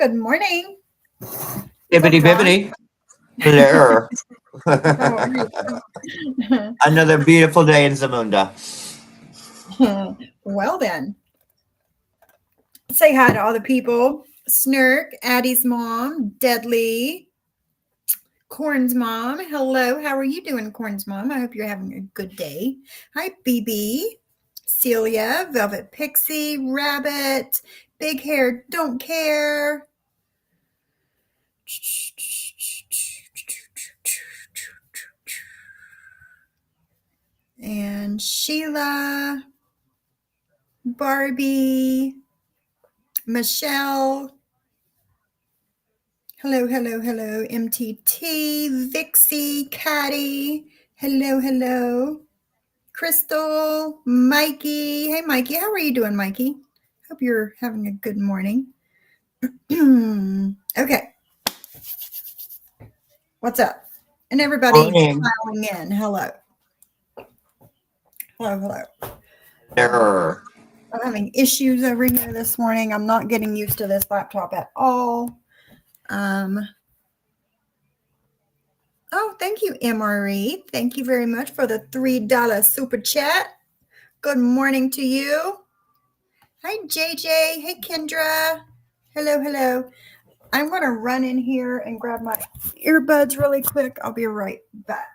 Good morning. What's up, Bibbity John? bibbity. Hello. How are you? Another beautiful day in Zamunda. Well, then, say hi to all the people. Snurk, Addie's mom, Deadly, Corn's mom. Hello, how are you doing, Corn's mom? I hope you're having a good day. Hi, BB, Celia, Velvet Pixie, Rabbit, Big Hair, Don't Care. And Sheila, Barbie, Michelle. Hello, hello, hello. MTT, Vixie, Caddy. Hello, hello. Crystal, Mikey. Hey, Mikey. How are you doing, Mikey? Hope you're having a good morning. Okay. What's up? And everybody Morning. filing in. Hello. Hello, hello. Hello. I'm having issues over here this morning. I'm not getting used to this laptop at all. Oh, thank you, MRE. Thank you very much for the $3 super chat. Good morning to you. Hi, JJ. Hey, Kendra. Hello, hello. I'm going to run in here and grab my earbuds really quick. I'll be right back.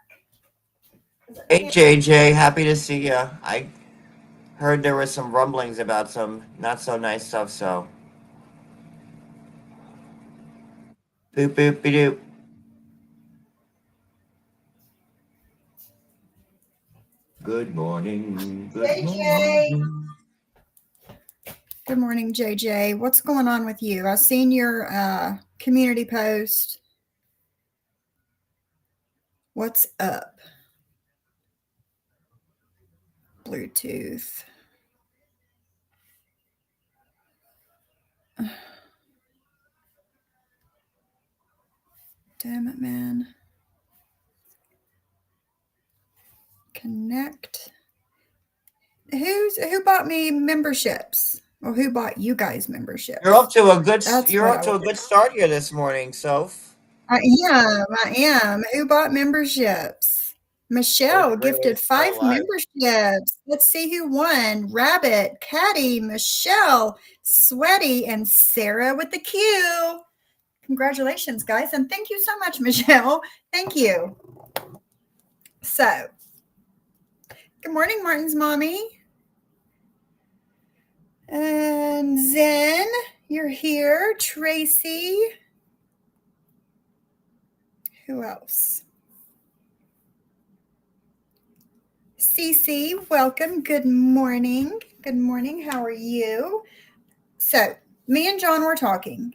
Hey JJ, happy to see you. I heard there was some rumblings about some not so nice stuff, so boop boop be doop. Good morning. Good JJ. morning. Good morning, JJ. What's going on with you? I've seen your community post. What's up? Bluetooth. Damn it, man. Connect. Who bought me memberships? Well, who bought you guys memberships? You're up to a good That's you're what up to a good start here this morning, Soph. I am. Who bought memberships? Michelle Great way to gifted start 5 life. memberships. Let's see who won. Rabbit, Caddy, Michelle, Sweaty, and Sarah with the Q. Congratulations, guys. And thank you so much, Michelle. Thank you. So, good morning, Martin's mommy. And Zen, you're here. Tracy. Who else? Cece, welcome. Good morning. Good morning. How are you? So, me and John were talking.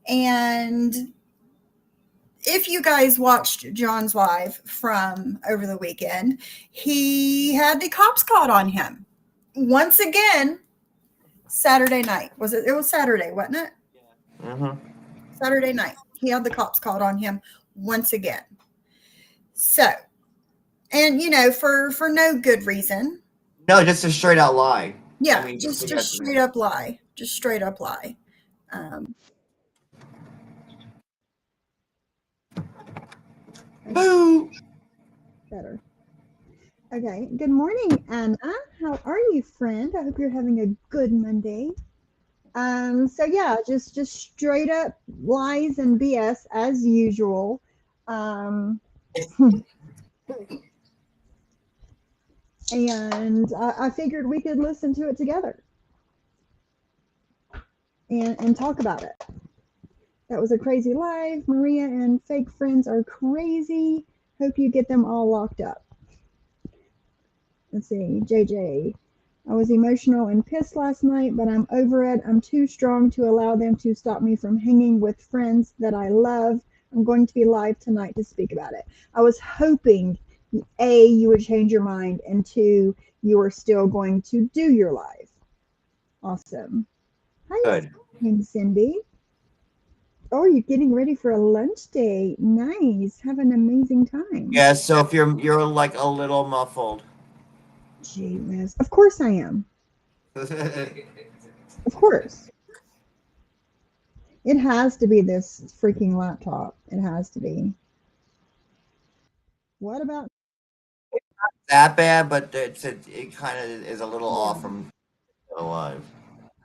And if you guys watched John's live from over the weekend, he had the cops called on him. Once again, Saturday night. It was Saturday, wasn't it? Mm-hmm. Saturday night. He had the cops called on him once again. So, and for no good reason. No, just a straight out lie. Yeah, I mean, just straight up lie. Just straight up lie. Boo! Better. Okay. Good morning, Anna. How are you, friend? I hope you're having a good Monday. So yeah, just straight up lies and BS as usual. And I figured we could listen to it together and talk about it. That was a crazy live. Maria and fake friends are crazy. Hope you get them all locked up. Let's see, JJ. I was emotional and pissed last night, but I'm over it. I'm too strong to allow them to stop me from hanging with friends that I love. I'm going to be live tonight to speak about it. I was hoping, A, you would change your mind, and 2, you are still going to do your live. Awesome. Hi, Cindy. Oh, you're getting ready for a lunch date. Nice. Have an amazing time. Yeah, so if you're like a little muffled. Gee whiz. Of course I am. Of course. It has to be this freaking laptop. It has to be. What about That bad, but it kind of is a little yeah? off from alive.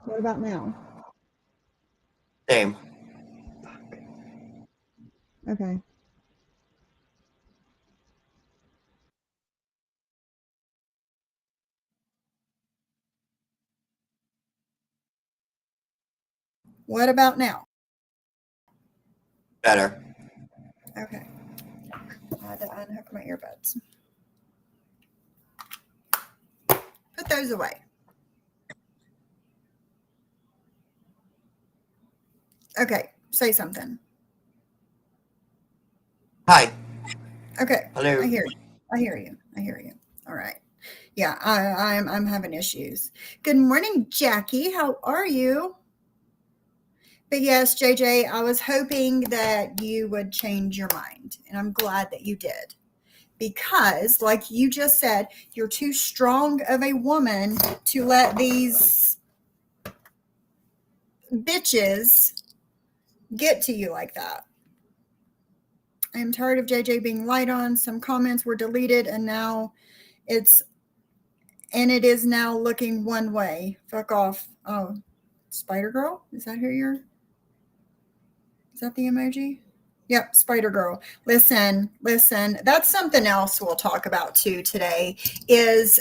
What about now? Same. Okay. What about now? Better. Okay. I had to unhook my earbuds. Put those away. Okay. Say something. Hi. Okay. I Hello. hear you. I hear you. I hear you. All right. Yeah, I'm having issues. Good morning, Jackie. How are you? But yes, JJ, I was hoping that you would change your mind, and I'm glad that you did. Because, like you just said, you're too strong of a woman to let these bitches get to you like that. I am tired of JJ being lied on. Some comments were deleted, and it's it is now looking one way. Fuck off. Oh, Spider Girl? Is that who you're? Is that the emoji? Yep, Spider Girl. Listen. That's something else we'll talk about too today. Is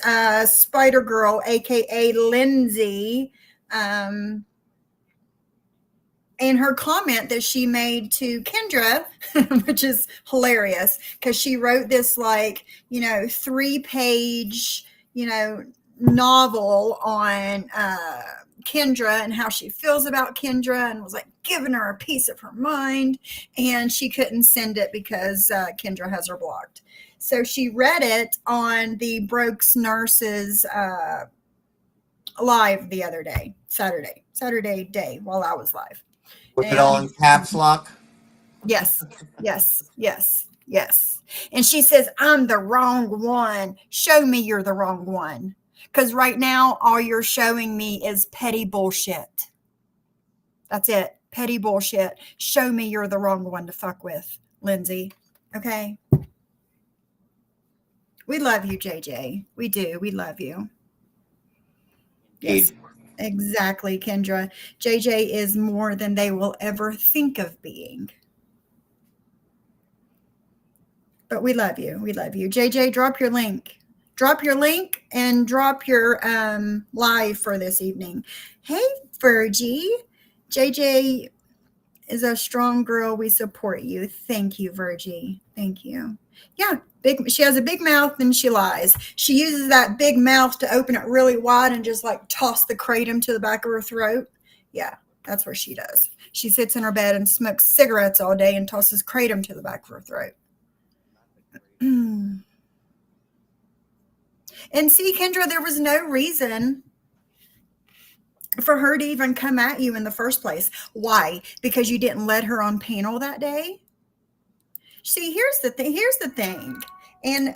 Spider Girl, aka Lindsay, um, and her comment that she made to Kendra, which is hilarious because she wrote this 3-page, novel on Kendra and how she feels about Kendra and was like giving her a piece of her mind. And she couldn't send it because Kendra has her blocked. So she read it on the Brokes Nurses live the other day, Saturday day while I was live. Was it all And in caps lock? yes, yes. And she says, I'm the wrong one. Show me you're the wrong one. Because right now, all you're showing me is petty bullshit. That's it. Petty bullshit. Show me you're the wrong one to fuck with, Lindsay. Okay? We love you, JJ. We do. We love you. Yes, Indeed. exactly, Kendra. JJ is more than they will ever think of being. But we love you. We love you. JJ, drop your link. Drop your link and drop your live for this evening. Hey, Virgie. JJ is a strong girl. We support you. Thank you, Virgie. Thank you. Yeah, big. She has a big mouth and she lies. She uses that big mouth to open it really wide and just like toss the kratom to the back of her throat. Yeah, that's what she does. She sits in her bed and smokes cigarettes all day and tosses kratom to the back of her throat. And see, Kendra, there was no reason for her to even come at you in the first place. Why? Because you didn't let her on panel that day? See, here's the thing. And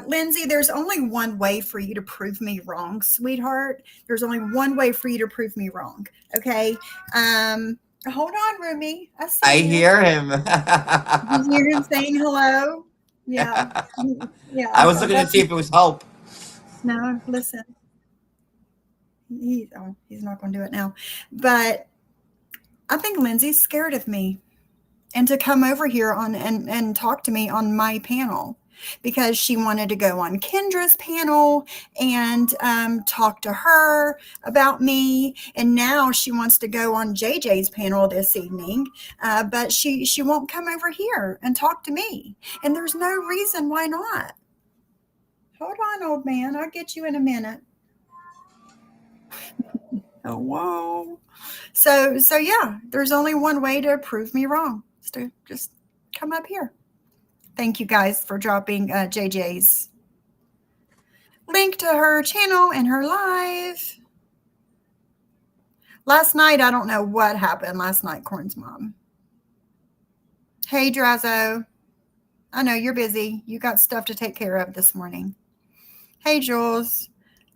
Lindsay, there's only one way for you to prove me wrong, sweetheart. There's only one way for you to prove me wrong. Okay. Hold on, Rumi. I I see you. hear him. You hear him saying hello? Yeah. I Yeah. was looking to see if it was Hope. No, listen. He's not going to do it now. But I think Lindsay's scared of me and to come over here and talk to me on my panel because she wanted to go on Kendra's panel and talk to her about me. And now she wants to go on JJ's panel this evening, but she won't come over here and talk to me. And there's no reason why not. Hold on, old man. I'll get you in a minute. Oh, whoa. So yeah, there's only one way to prove me wrong. Is to just come up here. Thank you guys for dropping JJ's link to her channel and her live. Last night, I don't know what happened last night, Corn's mom. Hey, Drazo. I know you're busy. You got stuff to take care of this morning. Hey, Jules.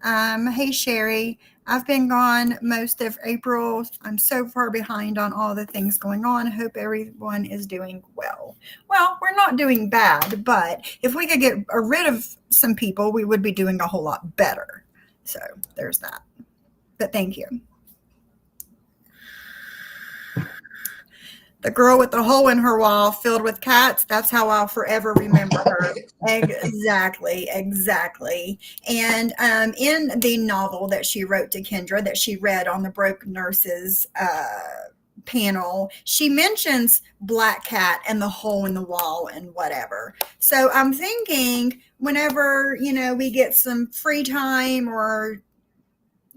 Hey Sherry, I've been gone most of April. I'm so far behind on all the things going on. Hope everyone is doing well. Well, we're not doing bad, but if we could get rid of some people, we would be doing a whole lot better. So there's that. But thank you. The girl with the hole in her wall filled with cats, that's how I'll forever remember her. Exactly, exactly. And in the novel that she wrote to Kendra, that she read on the Broke Nurses panel, she mentions Black Cat and the hole in the wall and whatever. So I'm thinking whenever, we get some free time or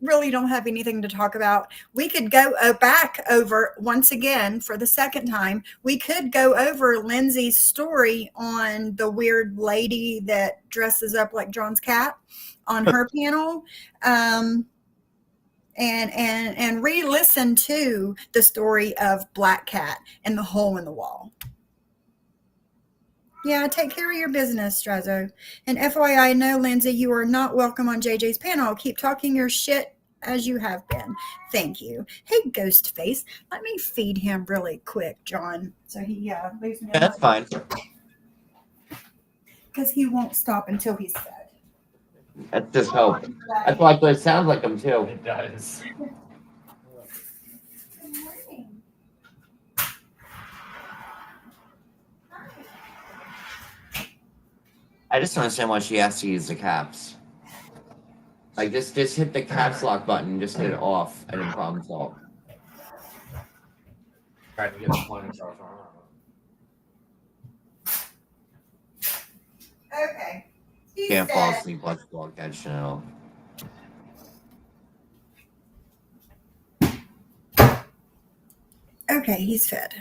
really don't have anything to talk about, we could go back over once again for the second time. We could go over Lindsay's story on the weird lady that dresses up like John's cat on her panel, and re-listen to the story of Black Cat and the hole in the wall. Yeah, take care of your business, Strazo. And FYI, no, Lindsay, you are not welcome on JJ's panel. Keep talking your shit as you have been. Thank you. Hey, Ghostface, let me feed him really quick, John, so he leaves me. Yeah, that's fine. Because he won't stop until he's fed. That's just hope. That's why it sounds like him too. It does. Good morning. I just don't understand why she has to use the caps. Like just hit the caps lock button, just hit it off, and then problem solved. Tried to get the point across. Okay. He Can't fall said, asleep, let's block that channel. okay, he's fed.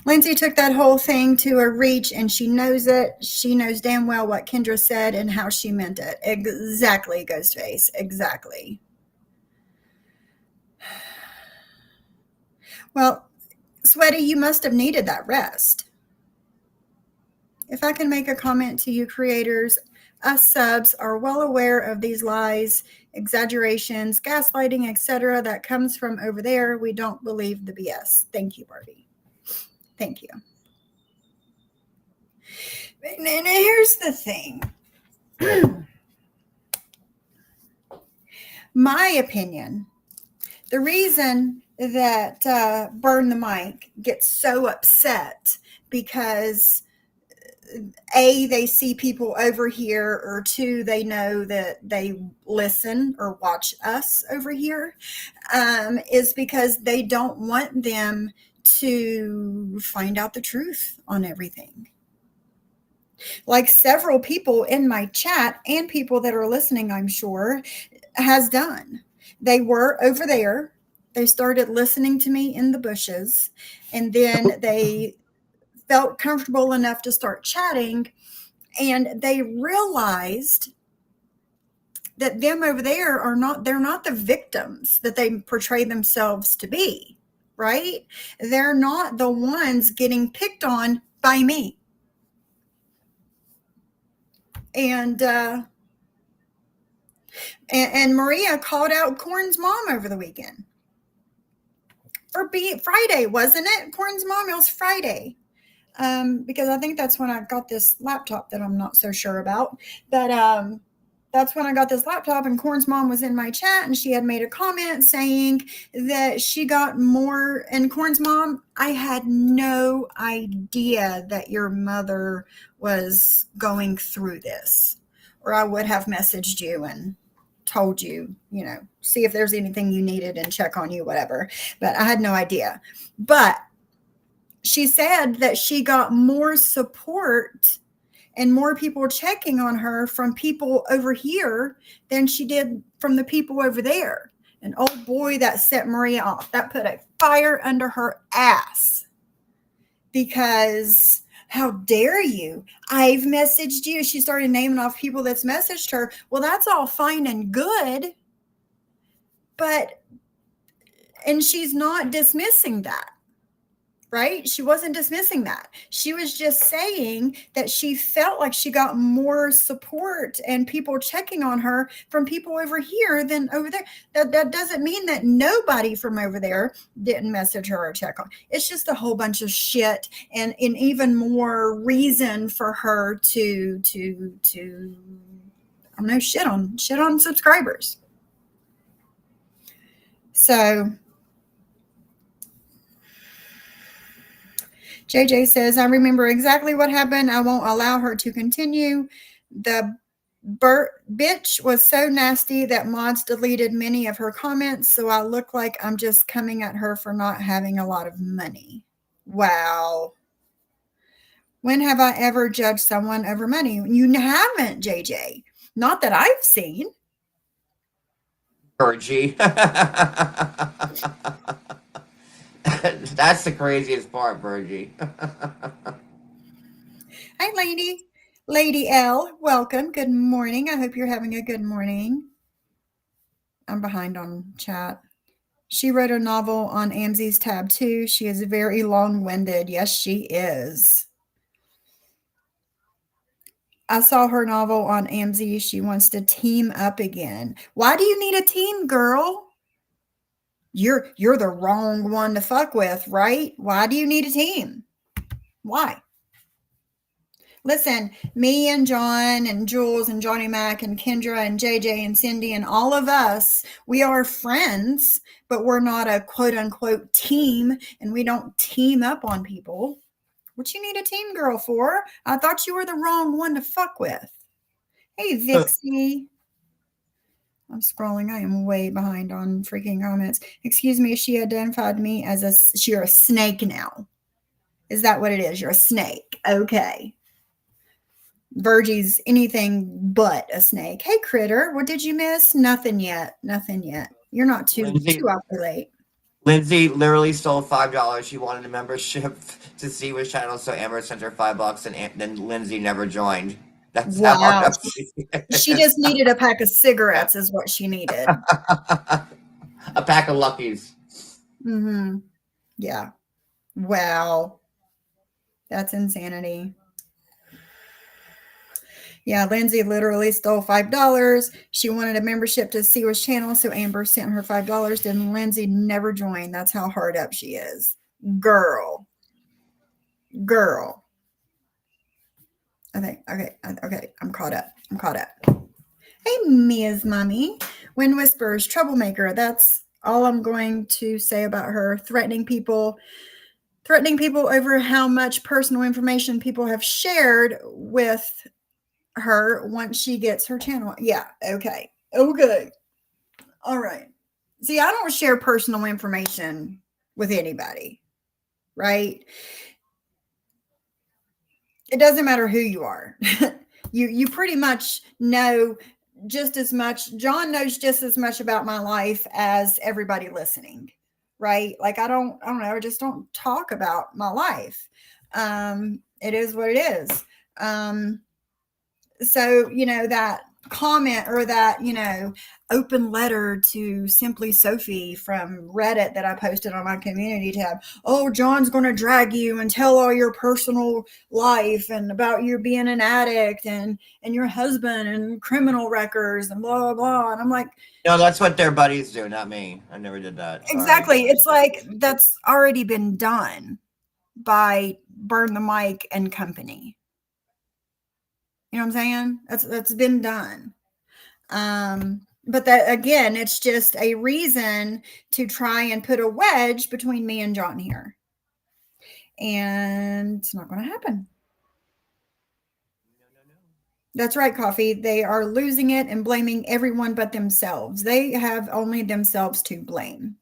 Lindsay took that whole thing to a reach, and she knows it. She knows damn well what Kendra said and how she meant it. Exactly, Ghostface. Exactly. Well, Sweaty, you must have needed that rest. If I can make a comment to you creators, us subs are well aware of these lies, exaggerations, gaslighting, etc. that comes from over there. We don't believe the BS. Thank you, Barbie. Thank you. And here's the thing. My opinion, the reason that Burn the Mic gets so upset because A, they see people over here, or two, they know that they listen or watch us over here, is because they don't want them to find out the truth on everything. Like several people in my chat and people that are listening, I'm sure, has done. They were over there. They started listening to me in the bushes, and then they felt comfortable enough to start chatting, and they realized that them over there they're not the victims that they portray themselves to be. Right? They're not the ones getting picked on by me. And Maria called out Corn's mom over the weekend. Or Friday, wasn't it? Corn's mom, it was Friday. Because I think that's when I got this laptop that I'm not so sure about. But that's when I got this laptop, and Corn's mom was in my chat, and she had made a comment saying that she got more. And Corn's mom, I had no idea that your mother was going through this, or I would have messaged you and told you, see if there's anything you needed and check on you, whatever. But I had no idea. But she said that she got more support and more people checking on her from people over here than she did from the people over there. And oh boy, that set Maria off. That put a fire under her ass. Because how dare you? I've messaged you. She started naming off people that's messaged her. Well, that's all fine and good. And she's not dismissing that. right? She wasn't dismissing that. She was just saying that she felt like she got more support and people checking on her from people over here than over there. That doesn't mean that nobody from over there didn't message her or check on. It's just a whole bunch of shit and even more reason for her to I don't know, shit on subscribers. So JJ says, I remember exactly what happened. I won't allow her to continue. The bitch was so nasty that mods deleted many of her comments, so I look like I'm just coming at her for not having a lot of money. Wow. When have I ever judged someone over money? You haven't, JJ. Not that I've seen. Virgie. That's the craziest part, Virgie. Hi, lady. Lady L, welcome. Good morning. I hope you're having a good morning. I'm behind on chat. She wrote a novel on Amzi's tab too. She is very long-winded. Yes, she is. I saw her novel on Amzi. She wants to team up again. Why do you need a team, girl? You're the wrong one to fuck with, right? Why do you need a team? Why? Listen, me and John and Jules and Johnny Mac and Kendra and JJ and Cindy and all of us, we are friends, but we're not a quote unquote team and we don't team up on people. What you need a team girl for? I thought you were the wrong one to fuck with. Hey, Vixie. I'm scrolling. I am way behind on freaking comments. Excuse me, she identified me as you're a snake now. Is that what it is? You're a snake. Okay. Virgie's anything but a snake. Hey, Critter, what did you miss? Nothing yet. Nothing yet. You're not too out late. Lindsay literally stole $5. She wanted a membership to see which channel, so Amber sent her $5, and then Lindsay never joined. That's how hard up she just needed a pack of cigarettes, is what she needed. A pack of Luckies. Mm-hmm. Yeah. Wow. That's insanity. Yeah, Lindsay literally stole $5. She wanted a membership to see which channel, so Amber sent her $5. Then Lindsay never joined. That's how hard up she is. Girl. Okay. I'm caught up. Hey, Mia's mommy. Wind Whispers, troublemaker. That's all I'm going to say about her. Threatening people over how much personal information people have shared with her once she gets her channel. Yeah. Okay. All right. See, I don't share personal information with anybody, right? It doesn't matter who you are. you pretty much know just as much. John knows just as much about my life as everybody listening, right? Like I don't know. I just don't talk about my life. It is what it is. So, that comment or that, open letter to Simply Sophie from Reddit that I posted on my community tab. Oh, John's going to drag you and tell all your personal life and about you being an addict and your husband and criminal records and blah, blah, blah. And I'm like, no, that's what their buddies do, not me. I never did that. Sorry. Exactly. It's like that's already been done by Burn the Mic and company. You know what I'm saying? That's been done. But that again, it's just a reason to try and put a wedge between me and John here. And it's not going to happen. That's right, Coffee. They are losing it and blaming everyone but themselves. They have only themselves to blame.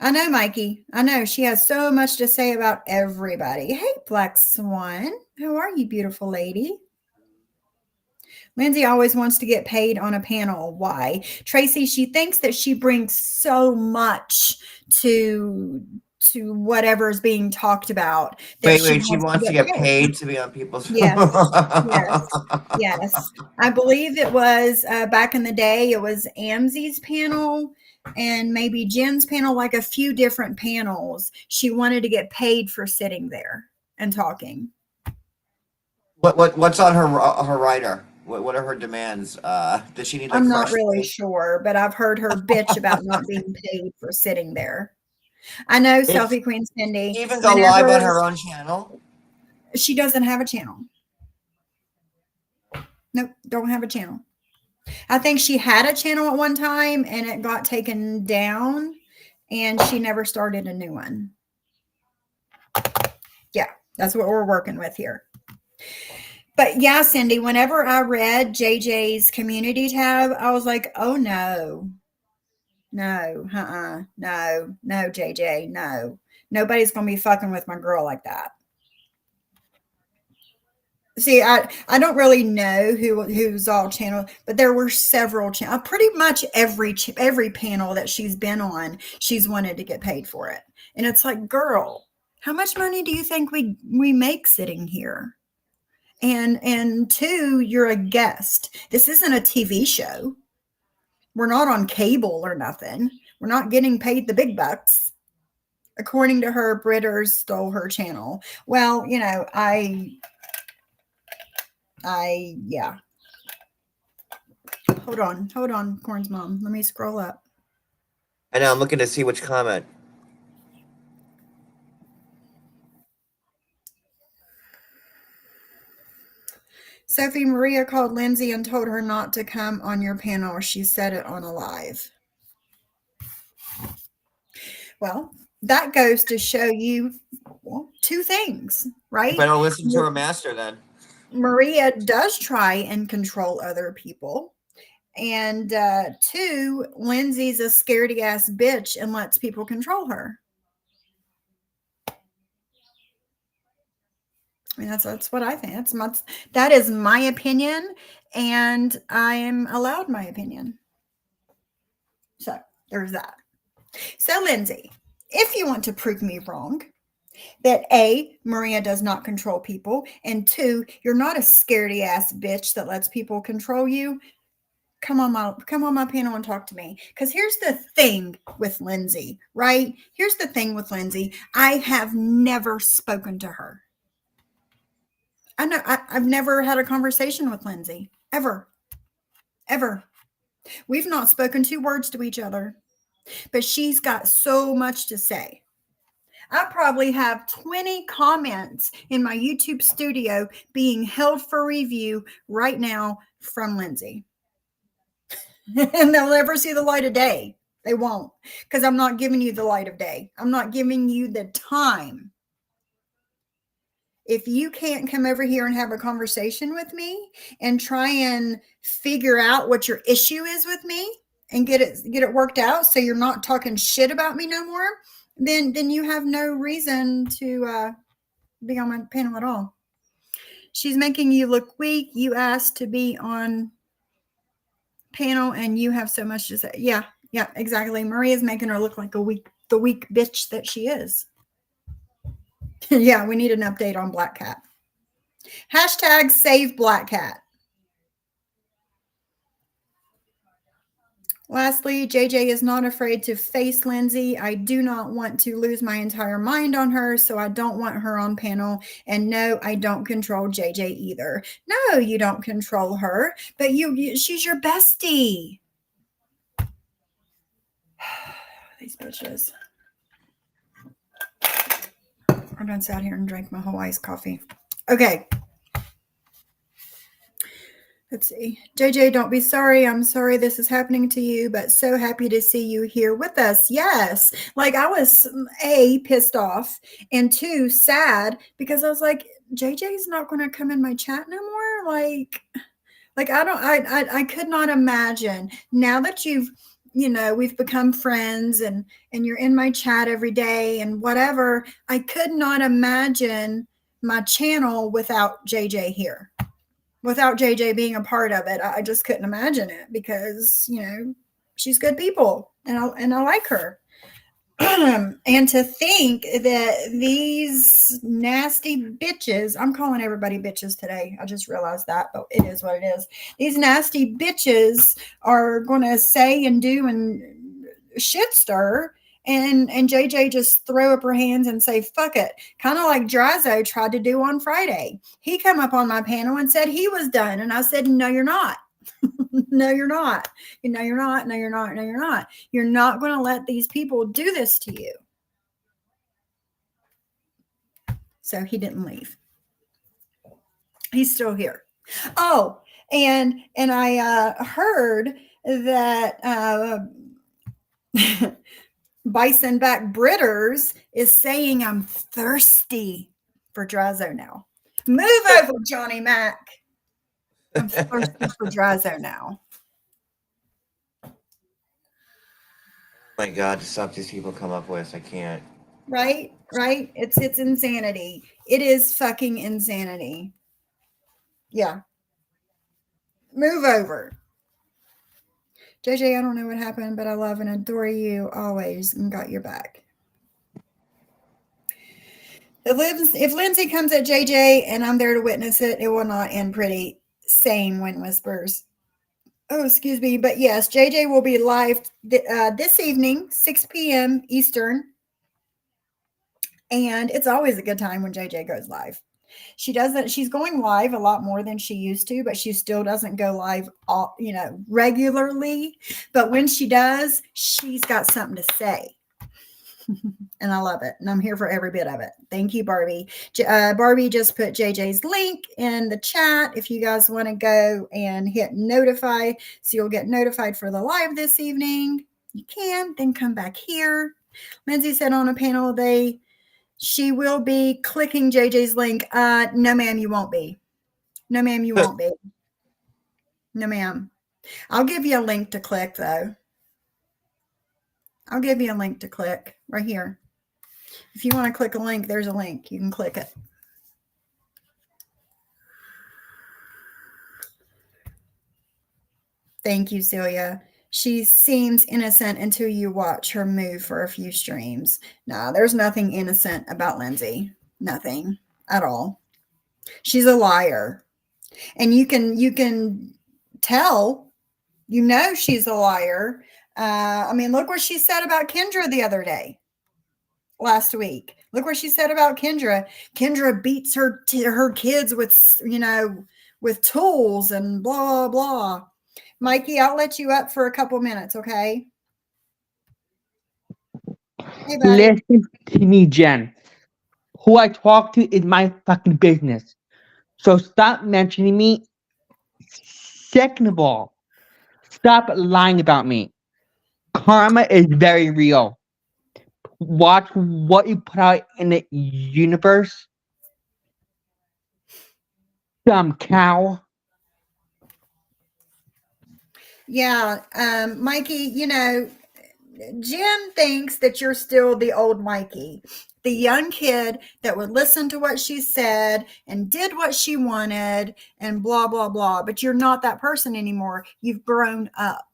I know, Mikey. I know she has so much to say about everybody. Hey, Black Swan. How are you, beautiful lady? Lindsay always wants to get paid on a panel. Why? Tracy, she thinks that she brings so much to to whatever is being talked about. That Wait, she wants wants to get paid to be on people's. Yes, yes, yes. I believe it was back in the day, it was Amzi's panel and maybe Jen's panel, like a few different panels. She wanted to get paid for sitting there and talking. What's on her rider? What are her demands? Does she need like I'm not fresh really face? sure, but I've heard her bitch about not being paid for sitting there. I know It's Selfie Queen Cindy, even go live on whenever her own channel. she doesn't have a channel. Nope, don't have a channel. I think she had a channel at one time and it got taken down and she never started a new one. Yeah, that's what we're working with here. But yeah, Cindy, whenever I read JJ's community tab, I was like, oh no, no, no, JJ, no. Nobody's going to be fucking with my girl like that. See, I don't really know who's all channel, but there were several channels. Pretty much every panel that she's been on, she's wanted to get paid for it. And it's like, girl, how much money do you think we make sitting here? And two, you're a guest. This isn't a TV show. We're not on cable or nothing. We're not getting paid the big bucks. According to her, Britters stole her channel. Well, you know, yeah. Hold on, Corn's mom. Let me scroll up. I know, I'm looking to see which comment. Sophie Maria called Lindsay and told her not to come on your panel. She said it on a live. Well, that goes to show you two things, right? You better listen to her master then. Maria does try and control other people. And two, Lindsay's a scaredy ass bitch and lets people control her. I mean, that's what I think. That is my opinion, and I am allowed my opinion. So there's that. So Lindsay, if you want to prove me wrong, that A, Maria does not control people, and two, you're not a scaredy ass bitch that lets people control you, come on my panel and talk to me. Because here's the thing with Lindsay, right? Here's the thing with Lindsay. I have never spoken to her. I know I've never had a conversation with Lindsay, ever. We've not spoken 2 words to each other, but she's got so much to say. I probably have 20 comments in my YouTube studio being held for review right now from Lindsay. And they'll never see the light of day. They won't, because I'm not giving you the light of day. I'm not giving you the time. If you can't come over here and have a conversation with me and try and figure out what your issue is with me and get it worked out so you're not talking shit about me no more, then you have no reason to be on my panel at all. She's making you look weak. You asked to be on panel and you have so much to say. Yeah, exactly. Maria's making her look like the weak bitch that she is. Yeah, we need an update on Black Cat. Hashtag save Black Cat. Lastly, JJ is not afraid to face Lindsay. I do not want to lose my entire mind on her, so I don't want her on panel. And no, I don't control JJ either. No, you don't control her, but she's your bestie. These bitches. I done sat here and drank my whole iced coffee. Okay. Let's see. JJ, don't be sorry. I'm sorry this is happening to you, but so happy to see you here with us. Yes. Like I was A, pissed off, and 2, sad because I was like, JJ's not going to come in my chat no more. Like I could not imagine now that we've become friends and you're in my chat every day and whatever. I could not imagine my channel without JJ here. Without JJ being a part of it, I just couldn't imagine it because, she's good people and I like her. And to think that these nasty bitches, I'm calling everybody bitches today. I just realized that, but it is what it is. These nasty bitches are going to say and do and shit stir. And JJ just throw up her hands and say, fuck it. Kind of like Drazo tried to do on Friday. He come up on my panel and said he was done. And I said, no, you're not. No, you're not. No, you're not. No, you're not. No, you're not. You're not going to let these people do this to you. So he didn't leave. He's still here. Oh, and I heard that Bison Back Britters is saying I'm thirsty for Drazo now. Move over, Johnny Mac. I'm thirsty for Drazo now. Oh my God, the stuff these people come up with, I can't. Right? It's insanity. It is fucking insanity. Yeah. Move over. JJ, I don't know what happened, but I love and adore you always and got your back. If Lindsay comes at JJ and I'm there to witness it, it will not end pretty. Same Wind Whispers. Oh, excuse me. But yes, JJ will be live this evening, 6 p.m. Eastern. And it's always a good time when JJ goes live. She's going live a lot more than she used to, but she still doesn't go live regularly. But when she does, she's got something to say. And I love it. And I'm here for every bit of it. Thank you, Barbie. Barbie just put JJ's link in the chat if you guys want to go and hit notify. So you'll get notified for the live this evening. You can, then come back here. Lindsay said on a panel she will be clicking JJ's link. No, ma'am, you won't be. No, ma'am, you won't be. No, ma'am. I'll give you a link to click, though. I'll give you a link to click right here. If you want to click a link, there's a link. You can click it. Thank you, Celia. She seems innocent until you watch her move for a few streams. No, there's nothing innocent about Lindsay. Nothing at all. She's a liar. And you can tell, she's a liar. Look what she said about Kendra the other day, last week. Look what she said about Kendra. Kendra beats her kids with tools and blah, blah. Mikey, I'll let you up for a couple minutes, okay? Hey, buddy. Listen to me, Jen. Who I talk to is my fucking business. So stop mentioning me. Second of all, stop lying about me. Karma is very real. Watch what you put out in the universe. Dumb cow. Yeah, Mikey, Jen thinks that you're still the old Mikey, the young kid that would listen to what she said and did what she wanted and blah, blah, blah. But you're not that person anymore. You've grown up.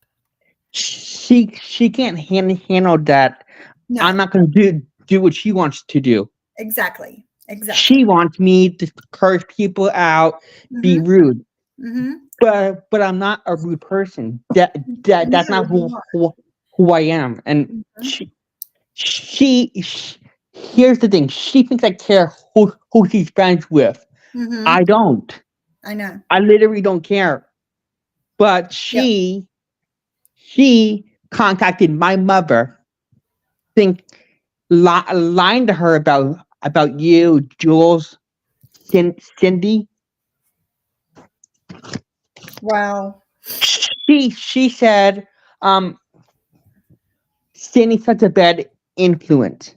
She can't handle that. No. I'm not going to do what she wants to do. Exactly. She wants me to curse people out, be rude. Mm-hmm. But I'm not a rude person. That's not who I am. And she here's the thing. She thinks I care who she's friends with. Mm-hmm. I don't. I know. I literally don't care. But she contacted my mother, lying to her about you, Jules, Cindy. Wow. She said, Cindy's such a bad influence.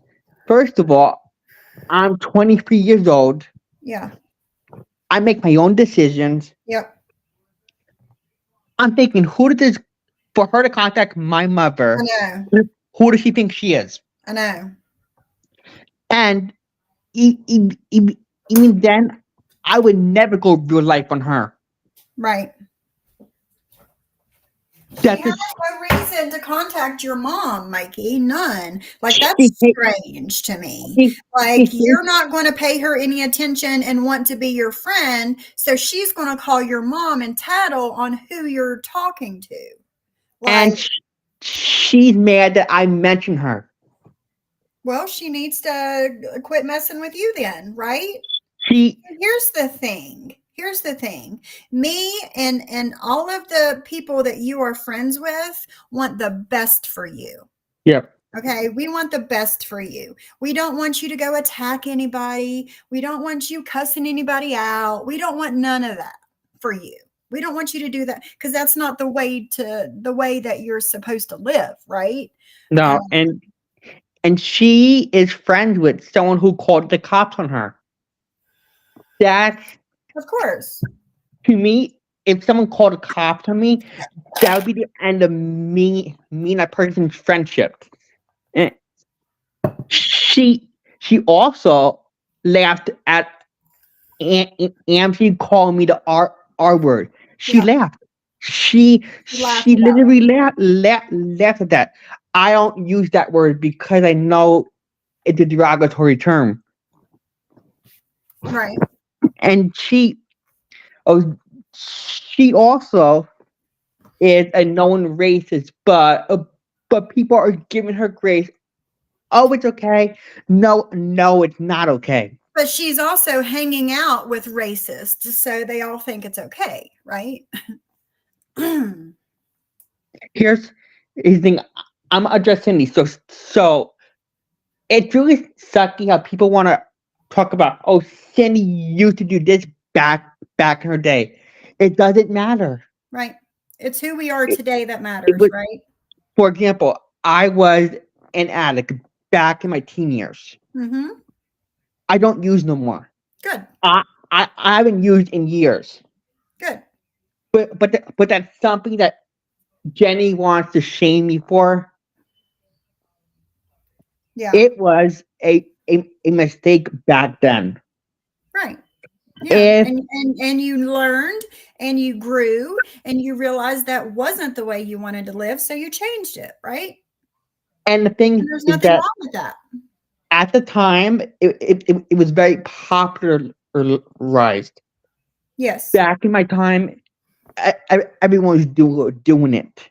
First of all, I'm 23 years old. Yeah. I make my own decisions. Yep. I'm thinking, for her to contact my mother, I know. Who does she think she is? I know. And even then, I would never go real life on her. Right. She That's has a, no reason to contact your mom, Mikey. None. Like, that's she, strange to me. she, Like, she, you're not going to pay her any attention and want to be your friend. So she's going to call your mom and tattle on who you're talking to. Like, and she's mad that I mentioned her. well, she needs to quit messing with you then, right? She, Here's the thing. Here's the thing. Me and all of the people that you are friends with want the best for you. yep. Okay, we want the best for you. We don't want you to go attack anybody. We don't want you cussing anybody out. We don't want none of that for you. We don't want you to do that because that's not the way that you're supposed to live, right? No, and she is friends with someone who called the cops on her. That's, Of course. to me, if someone called the cops on me, that would be the end of me and that person's friendship. And she also laughed at Amcy calling me the R word. She Yeah. laughed. She Laughed she about it. literally laughed at that. I don't use that word because I know it's a derogatory term. Right. And she also is a known racist, but people are giving her grace. Oh, it's okay. No, it's not okay. But she's also hanging out with racists, so they all think it's okay, right? Here's the thing. I'm addressing these. So it's really sucky how people want to talk about, oh, Cindy used to do this back in her day. It doesn't matter. Right. It's who we are It, today that it matters, was, right? for example, I was an addict back in my teen years. Mm-hmm. I don't use no more. Good. I haven't used in years. Good. But that's something that Jenny wants to shame me for. Yeah. It was a mistake back then. Right. Yeah. If And you learned and you grew and you realized that wasn't the way you wanted to live, so you changed it, right? and the And thing there's is nothing that wrong with that. at the time it was very popularized. Yes. Back in my time, everyone was doing it.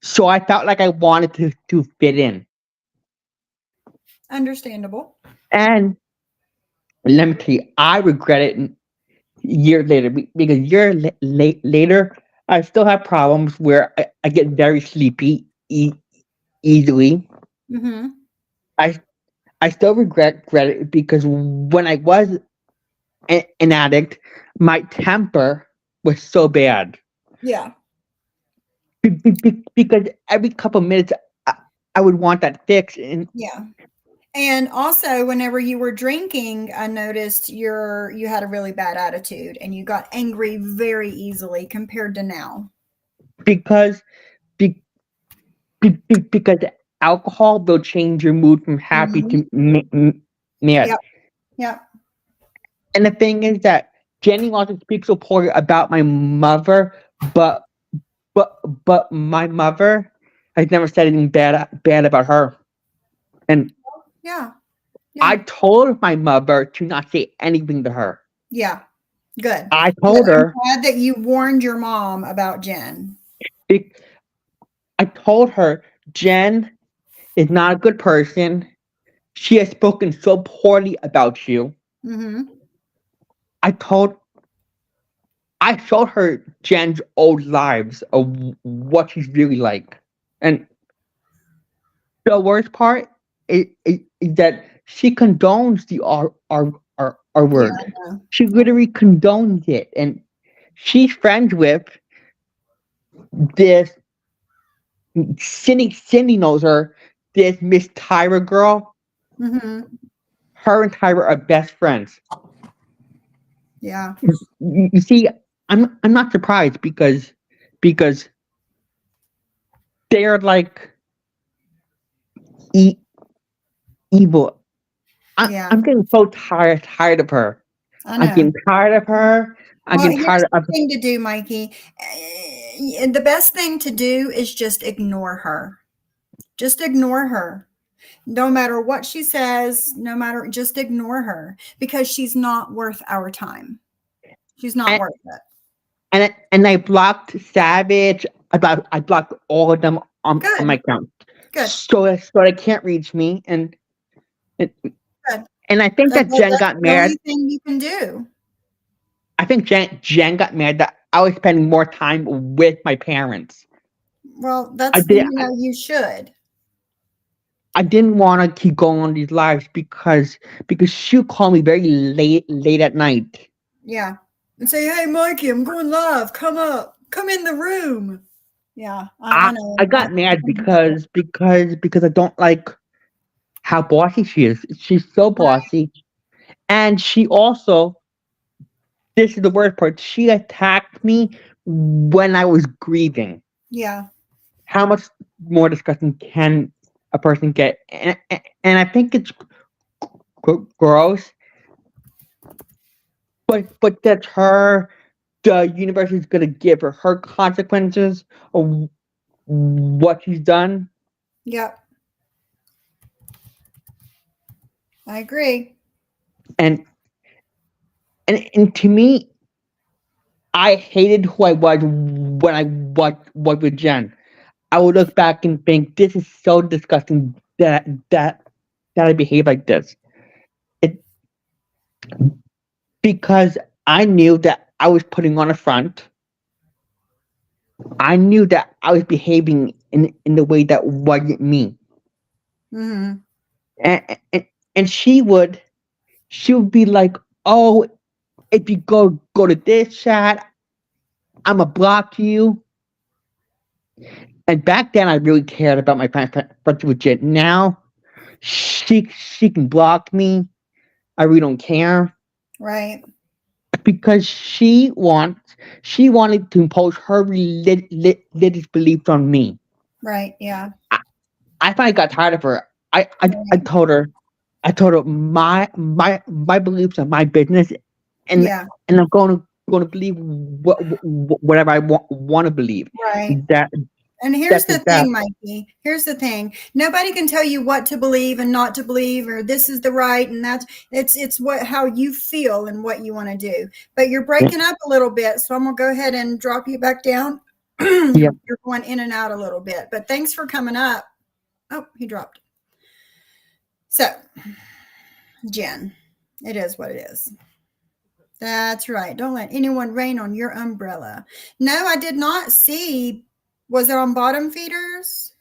So I felt like I wanted to fit in. Understandable. And let me tell you, I regret it years later because later, I still have problems where I get very sleepy easily. Mm-hmm. I I still regret it because when I was an addict, my temper was so bad. Yeah. Because every couple minutes, I, I would want that fix. And Yeah. And also, whenever you were drinking, I noticed you had a really bad attitude and you got angry very easily compared to now. because be, because alcohol will change your mood from happy Mm-hmm. to mad. Yep. Yep. And the thing is that Jenny wants to speak so poorly about my mother, but but my mother has never said anything bad about her. And Yeah. I Yeah. told my mother to not say anything to her. Yeah. Good. I Good. told I'm her, glad that you warned your mom about Jen. be- I told her, Jen is not a good person. She has spoken so poorly about you. Mm-hmm. I told, I showed her Jen's old lives of what she's really like. And the worst part is that she condones the R Yeah. word. I know. She literally condones it. And she's friends with this Cindy knows her. This Miss Tyra girl. Mm-hmm. Her and Tyra are best friends. Yeah. You see, I'm not surprised because they're like e- evil. Yeah. I'm getting so tired of her. I I'm know. getting tired of her. I'm Well, getting here's tired the of thing to do, Mikey. The best thing to do is just ignore her. Just ignore her. No matter what she says, no matter, just ignore her because she's not worth our time. She's not and worth it. and I blocked Savage. I blocked all of them on my Good, account, good, so they can't reach me. And good. and I think that Jen That's got the mad. only thing you can do. I think Jen got mad that I was spending more time with my parents. Well, I that's, did. you should. I didn't want to keep going on these lives because she'll call me very late at night. Yeah. And say, hey, Mikey, I'm going live. Come up. Come in the room. Yeah, I know. I got mad because I don't like how bossy she is. She's so Right. bossy, and she also, this is the worst part. She attacked me when I was grieving. Yeah. How much more disgusting can a person get? And I think it's gross, but that's her. The universe is gonna give her consequences of what she's done. Yep. I agree. And and to me, I hated who I was when I was with Jen. I would look back and think this is so disgusting that I behave like this. It because I knew that I was putting on a front. I knew that I was behaving in the way that wasn't me. Mm-hmm. And she would be like, "Oh, if you go to this chat, I'ma block you." And back then, I really cared about my friendship with Jen. Now, she can block me. I really don't care Right. because she wanted to impose her religious beliefs on me. Right. Yeah. I, I finally got tired of her. I Right. told her my beliefs are my business, and Yeah. and I'm going to believe whatever I want to believe. Right. That And here's that's the just that. thing, Mikey. Here's the thing. Nobody can tell you what to believe and not to believe, or this is the right and that's it's what how you feel and what you want to do. But you're Yeah, breaking up a little bit, so I'm gonna go ahead and drop you back down. yeah. You're going in and out a little bit, but thanks for coming up. Oh, he dropped. So, Jen, it is what it is. That's right. Don't let anyone rain on your umbrella. No, I did not see. Was it on bottom feeders?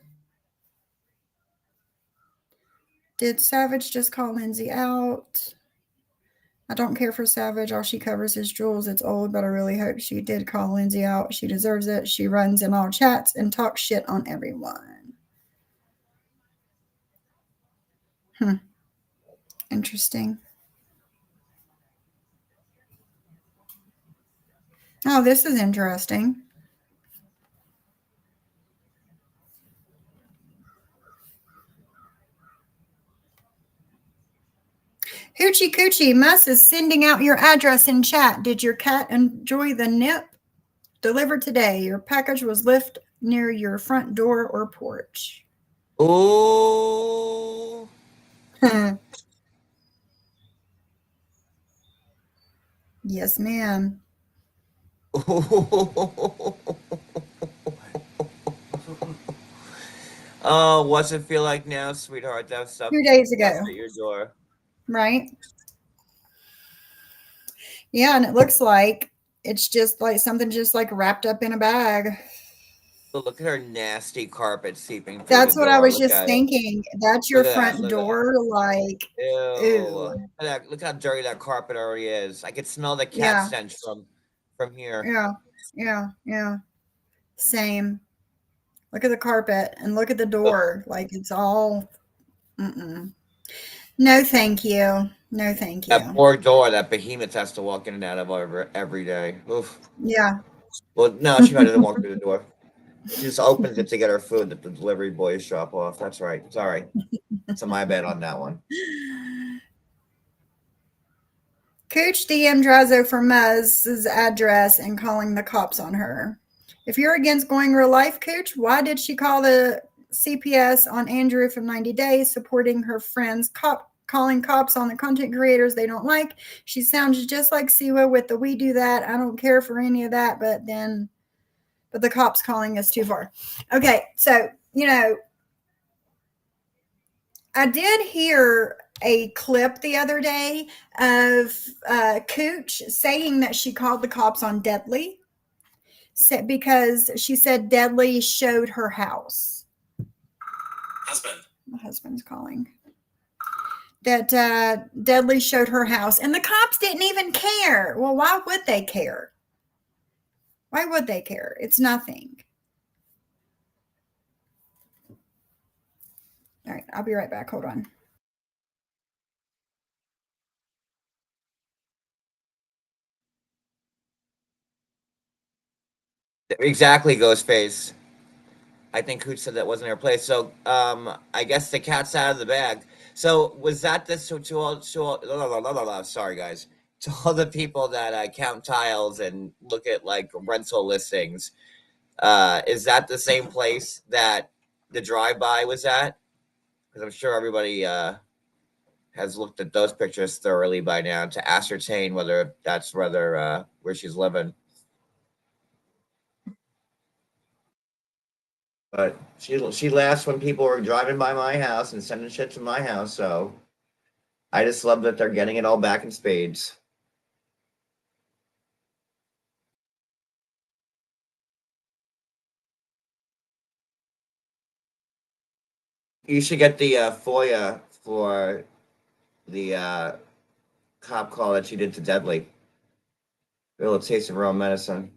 Did Savage just call Lindsay out? I don't care for Savage. All she covers is Jules. It's old, but I really hope she did call Lindsay out. She deserves it. She runs in all chats and talks shit on everyone. Interesting. Oh, this is interesting. Hoochie Coochie Mus is sending out your address in chat. Did your cat enjoy the nip? Delivered today. Your package was left near your front door or porch. Ooh. Yes, ma'am. Oh, what's it feel like now, sweetheart? To have stuff 2 days left ago, at your door. right? Yeah, and it looks like it's just like something just like wrapped up in a bag. But look at her nasty carpet seeping through the That's what I door. was Look just at it. thinking. That's your Look at that. front Look at that. door, like, Ew. ooh. Look at that. Look how dirty that carpet already is. I could smell the cat Yeah, stench from here. yeah, yeah. Same. Look at the carpet and look at the Ugh. door. Like it's all, mm-mm. No, thank you. No, thank That you. poor door that behemoth has to walk in and out of every day. Oof. Yeah. Well, no, she might have walked through the door. She just opens it to get her food that the delivery boys drop off. That's right. It's all right. It's my bad on that one. Cooch DM Drazo from Muzz's address and calling the cops on her. If you're against going real life, Cooch, why did she call the CPS on Andrew from 90 Days, supporting her friends, calling cops on the content creators they don't like? She sounds just like Siwa with the "we do that, I don't care for any of that," but the cops calling us too far. Okay, so, I did hear a clip the other day of Cooch saying that she called the cops on Deadly because she said Deadly showed her house. My husband's calling. That Deadly showed her house, and the cops didn't even care. Well, why would they care? Why would they care? It's nothing. All right, I'll be right back. Hold on. Exactly, Ghostface. I think Cooch said that wasn't her place. So I guess the cat's out of the bag. So was that this to all sorry guys. To all the people that count tiles and look at like rental listings, is that the same place that the drive-by was at? Because I'm sure everybody has looked at those pictures thoroughly by now to ascertain whether that's where she's living. But she laughs when people are driving by my house and sending shit to my house, so I just love that they're getting it all back in spades. You should get the FOIA for the cop call that she did to Deadly. A little taste of real medicine.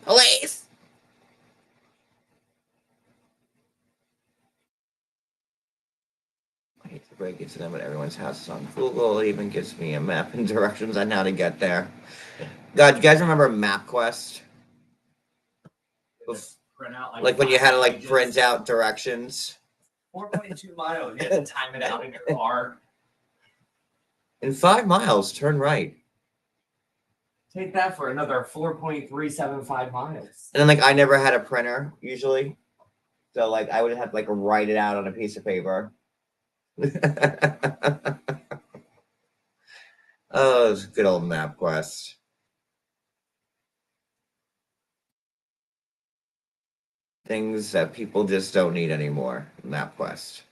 Police! I hate to break it to them, but everyone's house is on Google. It even gives me a map and directions on how to get there. God, you guys remember MapQuest? Like when you had to like print out directions. 4.2 miles. You have to time it out in your car. In 5 miles, turn right. Take that for another 4.375 miles. And then like I never had a printer usually. So like I would have to like write it out on a piece of paper. Oh, it's good old MapQuest. Things that people just don't need anymore. MapQuest.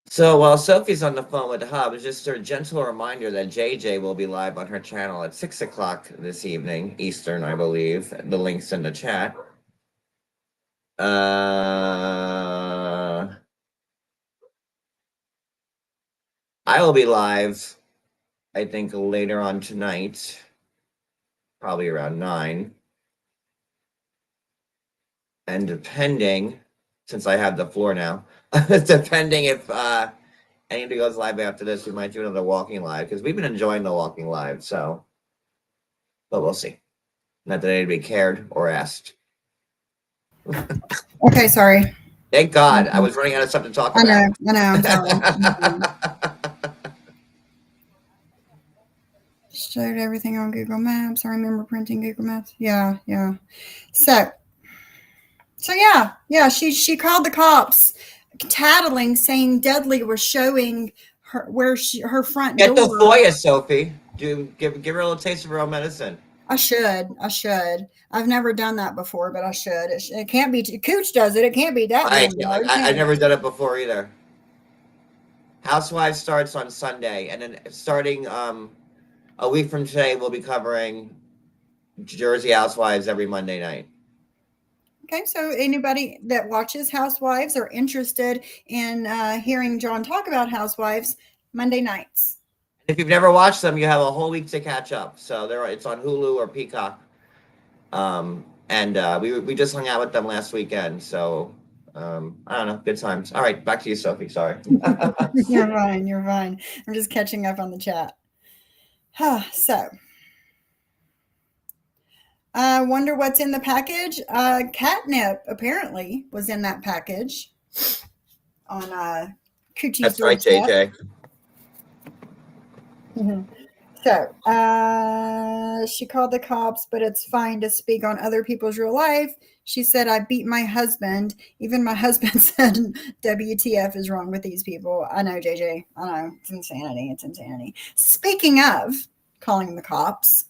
So while Sophie's on the phone with the hub, it's just a gentle reminder that JJ will be live on her channel at 6 o'clock this evening, Eastern, I believe. The link's in the chat. I will be live, I think, later on tonight, probably around 9. And depending, since I have the floor now, depending if anybody goes live after this, we might do another walking live, because we've been enjoying the walking live, so. But we'll see. Not that anybody cared or asked. Okay, sorry. Thank God. I was running out of stuff to talk about. I know. I'm sorry. Showed everything on Google Maps. I remember printing Google Maps. Yeah. So yeah. She called the cops, tattling, saying Deadly was showing her where her front Get door. the FOIA, Sophie. Give her a little taste of her own medicine. I should. I've never done that before, but I should. It can't be. Cooch does it. It can't be that. I've never done it before either. Housewives starts on Sunday, and then starting a week from today, we'll be covering Jersey Housewives every Monday night. Okay, so anybody that watches Housewives or interested in hearing John talk about Housewives, Monday nights. If you've never watched them, you have a whole week to catch up. So it's on Hulu or Peacock. And we just hung out with them last weekend. So I don't know, good times. All right, back to you, Sophie. Sorry. You're fine. I'm just catching up on the chat. So I wonder what's in the package. Catnip apparently was in that package on Coochie's That's right, doorstep. JJ. So she called the cops, but it's fine to speak on other people's real life. She said, I beat my husband. Even my husband said, WTF is wrong with these people. I know, JJ. I know. It's insanity. It's insanity. Speaking of calling the cops.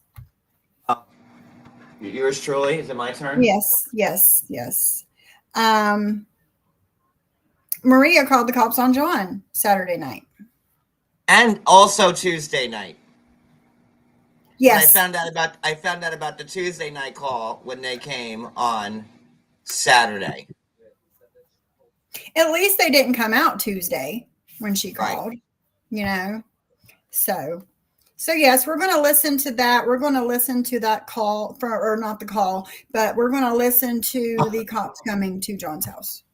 Yours truly. Is it my turn? Yes. Maria called the cops on John Saturday night. And also Tuesday night. Yes. But I found out about the Tuesday night call when they came on Saturday. At least they didn't come out Tuesday when she Right. called, you know. So yes, we're going to listen to that. We're going to listen to that call or not the call, but we're going to listen to the cops coming to John's house.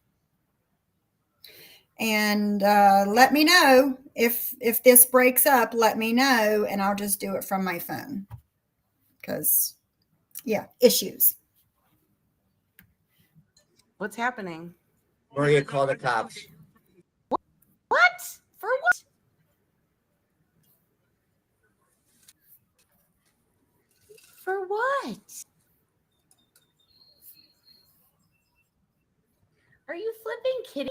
And let me know if this breaks up, let me know, and I'll just do it from my phone. Because, yeah, issues. What's happening? Maria called the cops. What? For what? For what? Are you flipping kitty?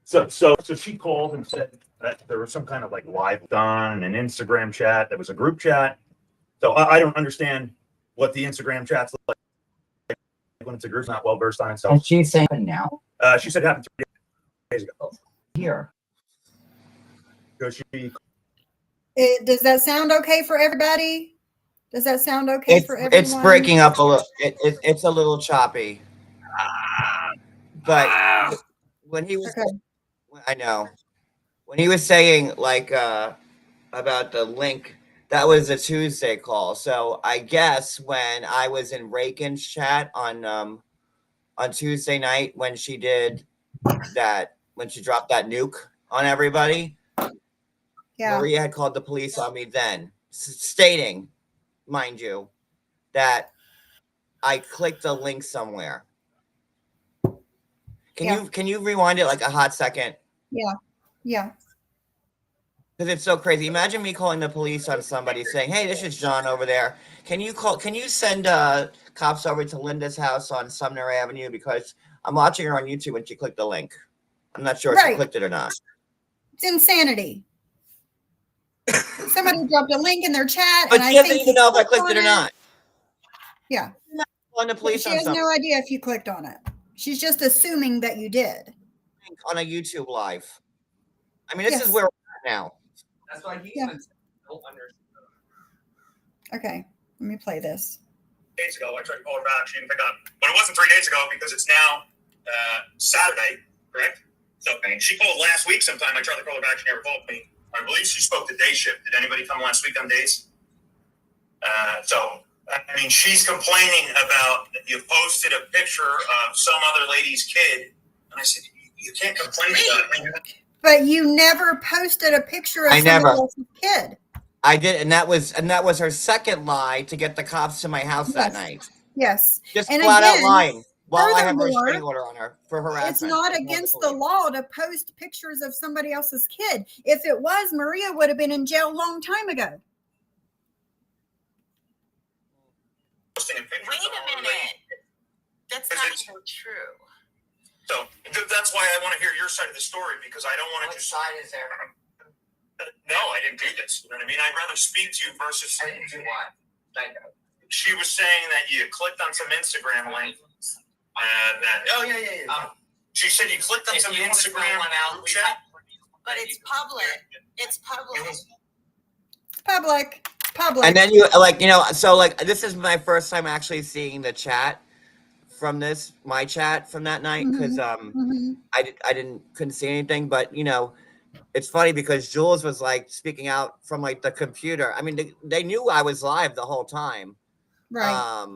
So she called and said that there was some kind of like live done an Instagram chat. There was a group chat. So I don't understand what the Instagram chats look like when it's a group's not well versed on it. So And she's saying now she said it happened 3 days ago. here. So she Does that sound okay for everybody? Does that sound okay for everyone? It's breaking up a little. It's a little choppy. But when he was, Okay. I know, when he was saying like about the link, that was a Tuesday call. So I guess when I was in Rakin's chat on Tuesday night when she did that, when she dropped that nuke on everybody, Yeah. Maria had called the police on me then, stating, mind you, that I clicked a link somewhere. Can you rewind it like a hot second? Yeah. Because it's so crazy. Imagine me calling the police on somebody saying, "Hey, this is John over there. Can you send cops over to Linda's house on Sumner Avenue because I'm watching her on YouTube and she clicked the link. I'm not sure if she Right. clicked it or not." It's insanity. Somebody dropped a link in their chat, But and she I doesn't think even know if I clicked it or not. Yeah. On the police She on has something no idea if you clicked on it. She's just assuming that you did. on a YouTube live. I mean, this is Yes. where we're at now. That's why he's Yeah. been don't understand. Okay, let me play this. days ago, I tried to call her back. She didn't pick up. But it wasn't 3 days ago because it's now Saturday, correct? So she called last week sometime. I tried to call her back. She never called me. I believe she spoke to day shift. Did anybody come last week on days? I mean, she's complaining about you posted a picture of some other lady's kid. And I said, you can't complain about it. But you never posted a picture of somebody else's kid. I did, and that was her second lie to get the cops to my house that night. Yes. Just And flat out again, lying while I have a furthermore, restraining order on her for harassment. It's not against the law to post pictures of somebody else's kid. If it was, Maria would have been in jail a long time ago. Posting a picture Wait of a some other minute. lady. That's Because not it's- even true. So that's why I want to hear your side of the story, because I don't want to just. side is there? No, I didn't do this. You know what I mean? I'd rather speak to you versus. I didn't do what? I know. She was saying that you clicked on some Instagram link. She said you clicked on If some you wanna Instagram throw one out, group chat. But it's public. It's public. Public. And then you like, so like this is my first time actually seeing the chat from my chat from that night, because I couldn't see anything, but it's funny because Jules was like speaking out from like the computer. I mean, they knew I was live the whole time. Right.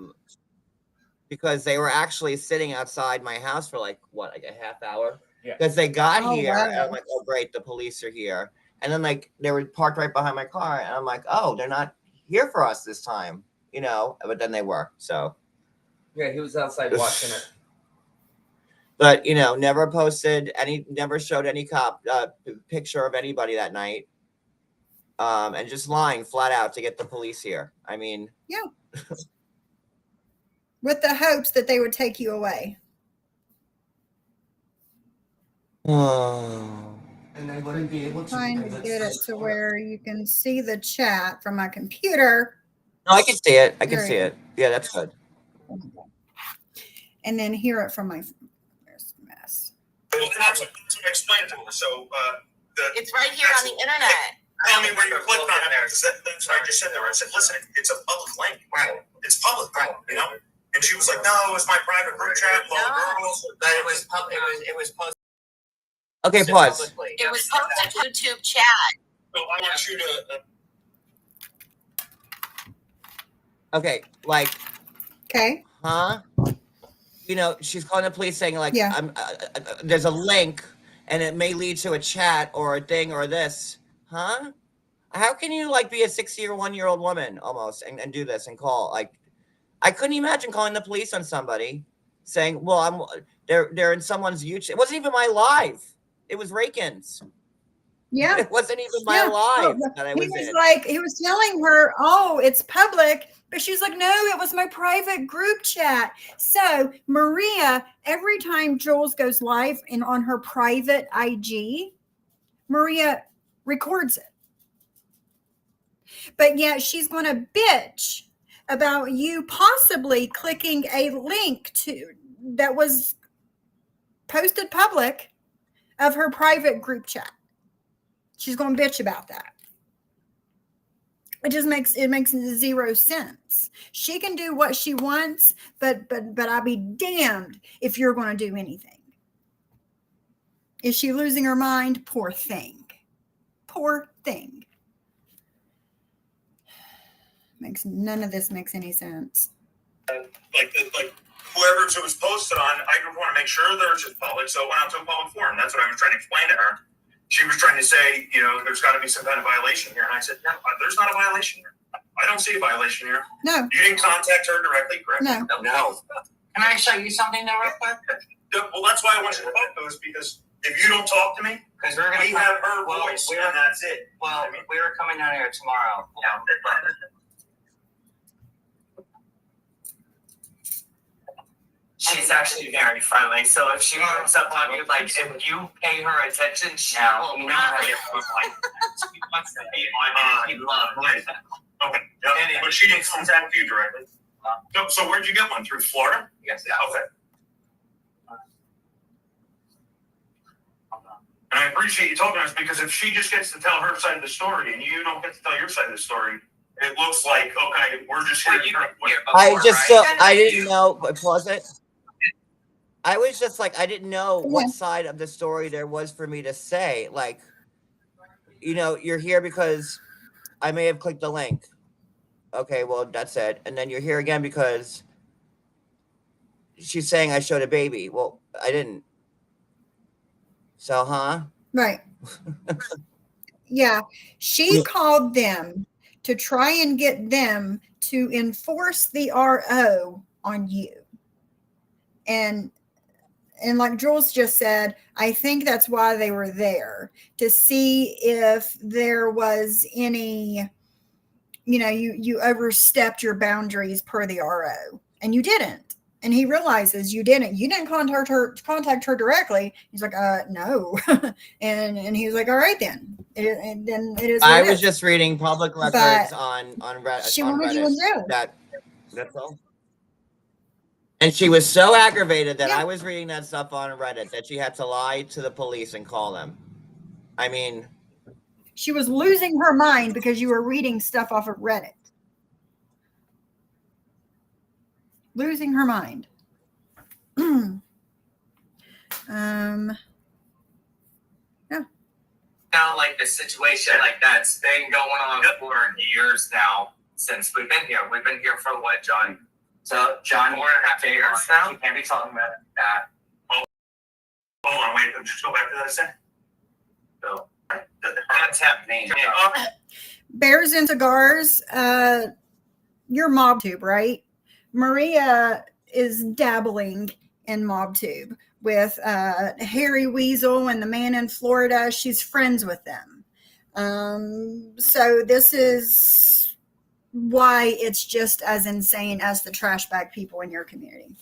Because they were actually sitting outside my house for like a half hour. Because they got here, and I'm like, oh great, the police are here. And then like they were parked right behind my car, and I'm like, oh, they're not here for us this time, you know. But then they were. So Yeah, he was outside watching it. but you know, never posted any, never showed any picture of anybody that night. And just lying flat out to get the police here. I mean, Yeah. With the hopes that they would take you away. oh. And they wouldn't be able to. Trying to because get it it's to so- where you can see the chat from my computer. No, I can see it. I can There see you it. Yeah, that's good. And then hear it from my there's a mess. Well, that's what explain to her. So, It's right here on the internet. tell me where you clicked on there. That's what I just said to her. I said, listen, it's a public link. Right. It's public, you know? And she was like, no, it was my private group chat. Well, No. girls. But it was posted Okay, pause. publicly. It was posted to YouTube chat. So I want you to. Okay, like, Okay. huh? You know, she's calling the police saying like, Yeah. there's a link, and it may lead to a chat or a thing or this, huh? How can you like be a 61-year-old woman almost and do this and call? Like, I couldn't imagine calling the police on somebody saying, well, they're in someone's YouTube. It wasn't even my live. It was Rakin's. Yeah. It wasn't even my Yeah. live Well, that I he was was in. like, he was telling her, oh, it's public. But she's like, no, it was my private group chat. So Maria, every time Jules goes live and on her private IG, Maria records it. But yet she's going to bitch about you possibly clicking a link to that was posted public of her private group chat. She's going to bitch about that. It just makes zero sense. She can do what she wants, but I'll be damned if you're going to do anything. Is she losing her mind? Poor thing. Poor thing. None of this makes any sense. Like whoever it was posted on, I want to make sure there's a public, so it went out to a public forum. That's what I was trying to explain to her. She was trying to say, you know, there's got to be some kind of violation here, and I said, no, there's not a violation here. I don't see a violation here. No. You didn't contact her directly, correct? No. No. Can I show you something though, real quick? Well, that's why I want you to talk to us, because if you don't talk to me, Because we're we gonna have her voice, and that's it. Well, we were coming down here tomorrow. She's actually very friendly, so if she comes up on you, like, if you pay her attention, she will not get like, she wants to be on you. Love. Okay, yeah, but she didn't contact you directly. So where'd you get one? Through Florida? Yes, Okay. And I appreciate you talking to us, because if she just gets to tell her side of the story and you don't get to tell your side of the story, it looks like, okay, we're just here. I didn't know, but pause it. I was just like, I didn't know what side of the story there was for me to say. Like, you know, you're here because I may have clicked the link. Okay, well, that's it. And then you're here again because she's saying I showed a baby. Well, I didn't. So, huh? Right. Yeah. She called them to try and get them to enforce the RO on you. And like Jules just said, I think that's why they were there, to see if there was any, you know, you overstepped your boundaries per the RO, and you didn't. And he realizes you didn't contact her directly. He's like, no. and he was like, all right, then. And then it is. I was just reading public records on Reddit. She wanted you in jail. That's all. And she was so aggravated that Yeah. I was reading that stuff on Reddit that she had to lie to the police and call them. I mean, she was losing her mind because you were reading stuff off of Reddit. Losing her mind. Yeah. Now, like the situation like that's been going on for years now since we've been here. We've been here for what, John? So, John, 4.5 years now. You can't be talking about that. Hold on, wait. Just go back to that a second. So, That's happening. Bears and Cigars, you're MobTube, right? Maria is dabbling in MobTube with Harry Weasel and the man in Florida. She's friends with them. So this is why it's just as insane as the trash bag people in your community.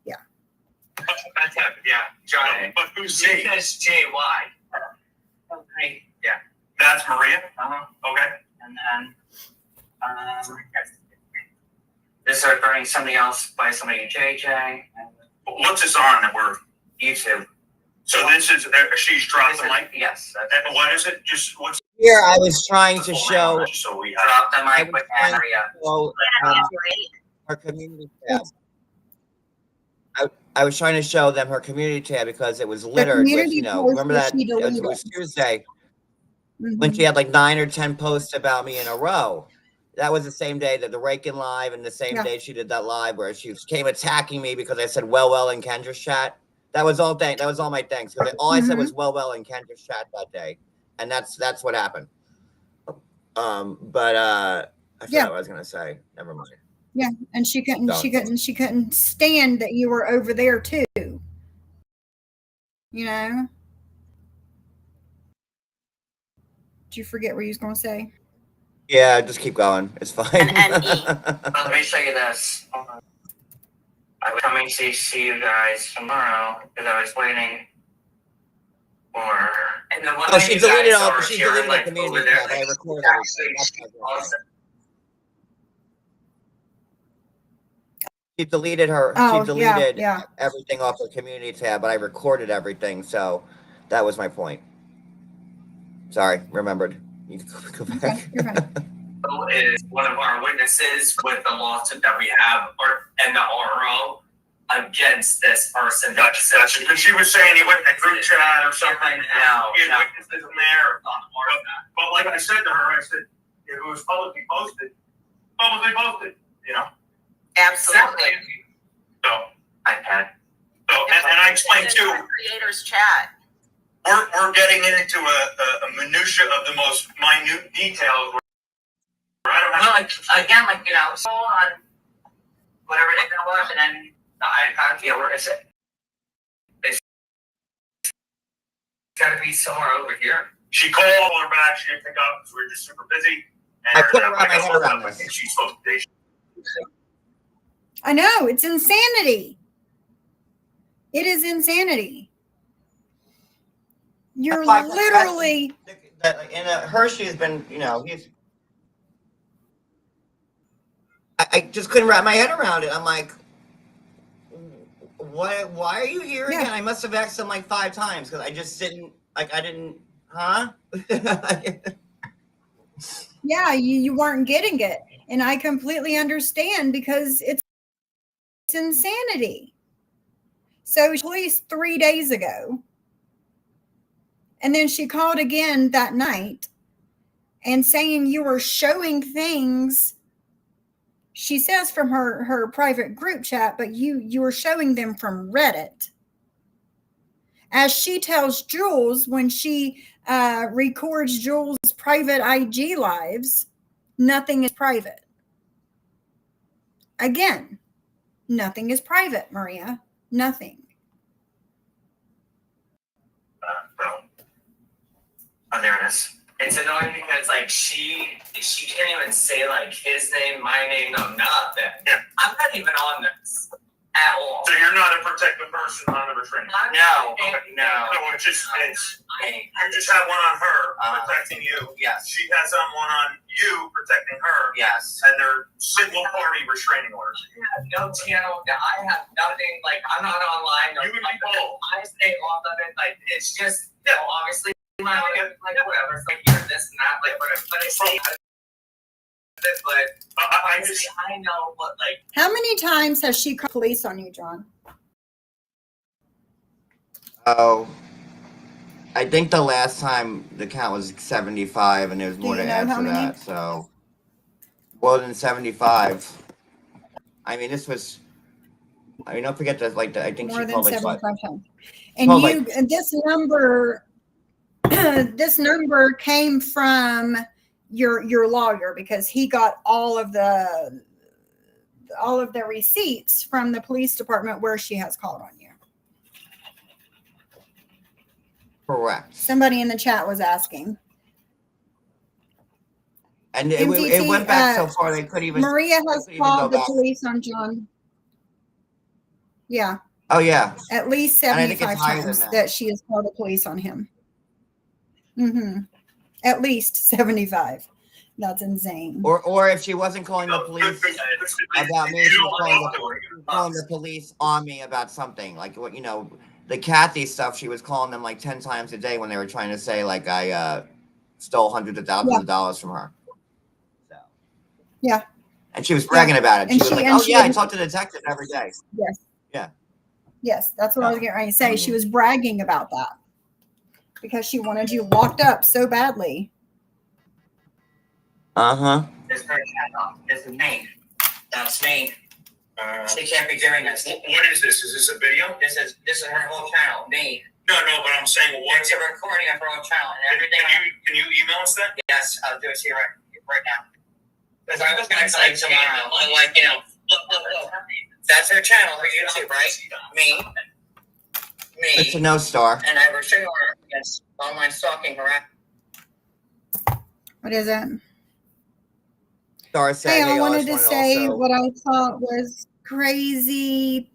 Yeah. That's happened, yeah. John, but who's she? Says JY. Okay. Yeah. That's Maria? Okay. And then, this is referring to somebody else by somebody JJ. What's this on that we're YouTube? So this is, she's dropped the mic? Yes. And what is it? Just what's Here, I was trying to show. So we drop the mic with Maria. Her community tab. I was trying to show them her community tab because it was littered with, you know, remember that it was Tuesday when she had like 9 or 10 posts about me in a row. That was the same day that the Rakin live and the same day she did that live where she came attacking me because I said well in Kendra's chat. That was all that was all my thanks because all I said was well in Kendra's chat that day, and that's what happened. But I forgot what I was gonna say. Never mind. Yeah, and she couldn't stand that you were over there too. You know? Did you forget what you was gonna say? Yeah, just keep going. It's fine. And eat. Let me show you this. I was coming to see you guys tomorrow because I was waiting for. And then one she deleted all. She deleted the community tab. I recorded everything. She deleted her. She deleted everything off her community tab, but I recorded everything. So that was my point. Sorry, remembered. You can go back. You're fine. Is one of our witnesses with the lawsuit that we have, and the RO against this person. Gotcha. Because she was saying he went in a group chat or something. No, he had witnesses in there. But like I said to her, I said, if it was publicly posted, you know? Absolutely. So, iPad. So, and I explained too. Creators chat. We're getting into a minutia of the most minute details. I don't know. Well, again, you know, so on whatever it was, and then the iPad, where is it? It's got to be somewhere over here. She called her back. She didn't pick up because we were just super busy. And I couldn't wrap my head around this. She's supposed to be. I know, it's insanity. It is insanity. You're literally. And Hershey has been, you know, I just couldn't wrap my head around it. I'm like, why are you here again? I must have asked him like 5 times because I just didn't, huh? Yeah, you weren't getting it. And I completely understand because it's insanity. So police 3 days ago. And then she called again that night and saying you were showing things, she says from her private group chat, but you were showing them from Reddit. As she tells Jules when she records Jules' private IG lives, nothing is private. Again, nothing is private, Maria. Nothing. Oh, there it is. It's annoying because she can't even say his name, my name, no nothing. Yeah. I'm not even on this at all. So you're not a protected person on the restraining order? No. No. No, it's just you just have one on her protecting you. Yes. She has someone on you protecting her. Yes. And they're single party restraining orders. I have no channel. I have nothing. I'm not online. You and me both. I stay off of it. It's just obviously. Whatever, you're this and that, whatever. But I say, I know what, How many times has she called police on you, John? Oh, I think the last time the count was 75, and there was more to add to that. So, more than 75. I mean, this was. I mean, don't forget that. I think more she than called 75 times. And this number. this number came from your lawyer because he got all of the receipts from the police department where she has called on you. Correct. Somebody in the chat was asking. And it went back so far they couldn't even. Maria has couldn't even go called the back. police on John. Yeah, Oh yeah. at least And I think 75 it's higher than times that. that she has called the police on him. At least 75. That's insane. Or if she wasn't calling the police about me, she was calling the police on me about something. Like what the Kathy stuff, she was calling them like 10 times a day when they were trying to say like I stole hundreds of thousands of dollars from her. So. Yeah. And she was bragging about it. And she was like, "Oh yeah, I talk to detectives every day." Yes. Yeah. Yes, that's what I was getting ready to say. She was bragging about that because she wanted you locked up so badly. Uh-huh. This is her channel. This is me. That's me. She can't be doing this. What is this? Is this a video? This is her whole channel. Me. No, but I'm saying, It's a recording of her whole channel and everything. Can you email us that? Yes, I'll do it to you right now. Because I was going to say tomorrow, I'm like, look. That's her channel, her YouTube, right? Me. It's a no star. And I restrain her against online stalking harassment. What is it? Star said, Hey, I I wanted just to say also- what I thought was crazy.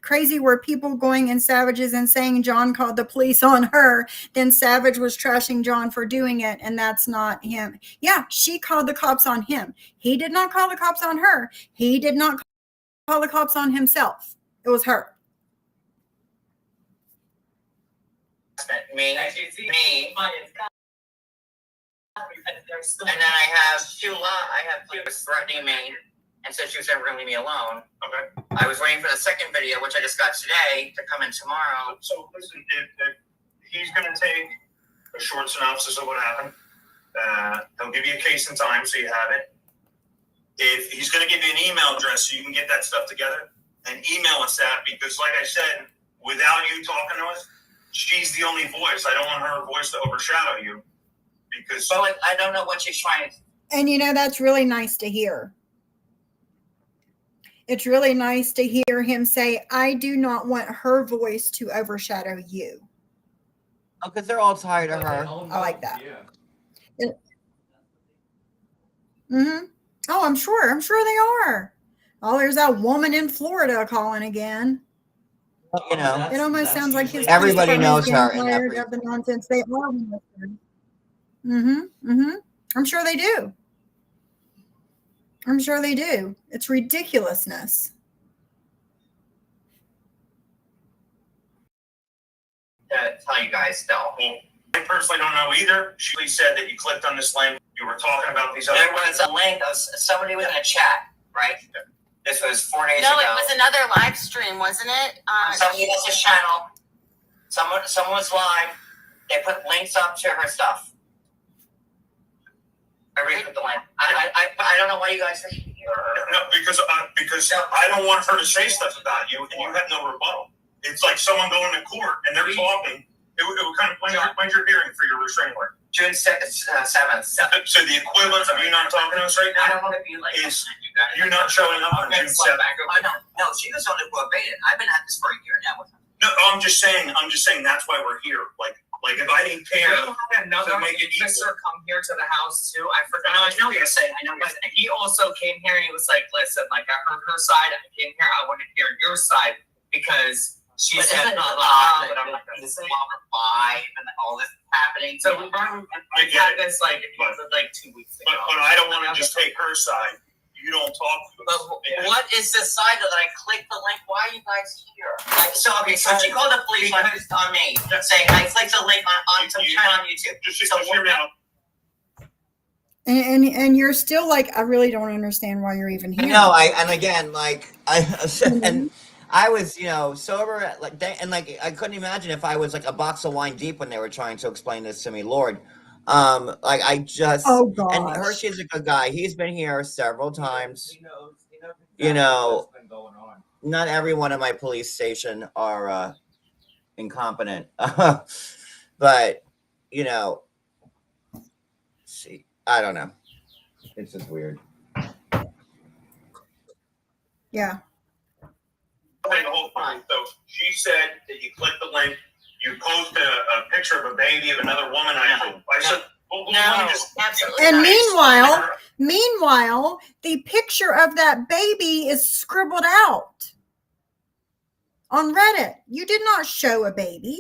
Crazy were people going in Savages and saying John called the police on her. Then Savage was trashing John for doing it, and that's not him. Yeah, she called the cops on him. He did not call the cops on her. He did not call the cops on himself. It was her. Me. And then I have Sheila. Was threatening me and said she was never going to leave me alone. Okay. I was waiting for the second video, which I just got today, to come in tomorrow. So listen, if he's going to take a short synopsis of what happened, he'll give you a case and time so you have it. If he's going to give you an email address so you can get that stuff together and email us that, because like I said, without you talking to us, she's the only voice. I don't want her voice to overshadow you because. So I don't know what she's trying to. And that's really nice to hear. It's really nice to hear him say, I do not want her voice to overshadow you. Oh, because they're all tired of her. I like that. Oh, I'm sure they are. Oh, there's that woman in Florida calling again. It almost sounds like his everybody knows her. Tired of the nonsense they are with her. I'm sure they do. It's ridiculousness. To tell you guys, though. Well, I personally don't know either. She said that you clicked on this link. You were talking about these other. There was a link of somebody was in a chat, right? This was 4 days ago. No, it was another live stream, wasn't it? Somebody else's channel. Someone was live. They put links up to her stuff. I read the link. I don't know why you guys are here. No, because I don't want her to say stuff about you, and you have no rebuttal. It's like someone going to court and they're talking. It would kind of when's your hearing for your restraining order? June 7th. So the equivalent of you not talking to us right I now don't want to be like is you're not showing up on June 7th. No, she was on the beta. I've been at this for a year now with her. No, I'm just saying that's why we're here. Like if I didn't care to make it officer come here to the house too. I forgot. I know what you're saying. But he also came here and he was like, listen, like I heard her side. I came here. I want to hear your side because she But said isn't blah, it blah, odd but that I'm not going to this say. live and all this is happening? So we had this like 2 weeks ago. but I don't want to just take her side. You don't talk to us. But what is the side that I clicked the link? Why are you guys here? So she called the police on me, saying I clicked the link on some channel on YouTube. Just hear me out. And you're still like, I really don't understand why you're even here. No, and I was, sober I couldn't imagine if I was like a box of wine deep when they were trying to explain this to me, Lord. I just Oh gosh. And Hershey's a good guy. He's been here several times. He knows what's been going on. Not everyone at my police station are incompetent. But you know, see, I don't know. It's just weird. Yeah. The whole time. So she said that you click the link, you post a picture of a baby of another woman. I said, well, No, just absolutely And not. meanwhile, the picture of that baby is scribbled out on Reddit. You did not show a baby.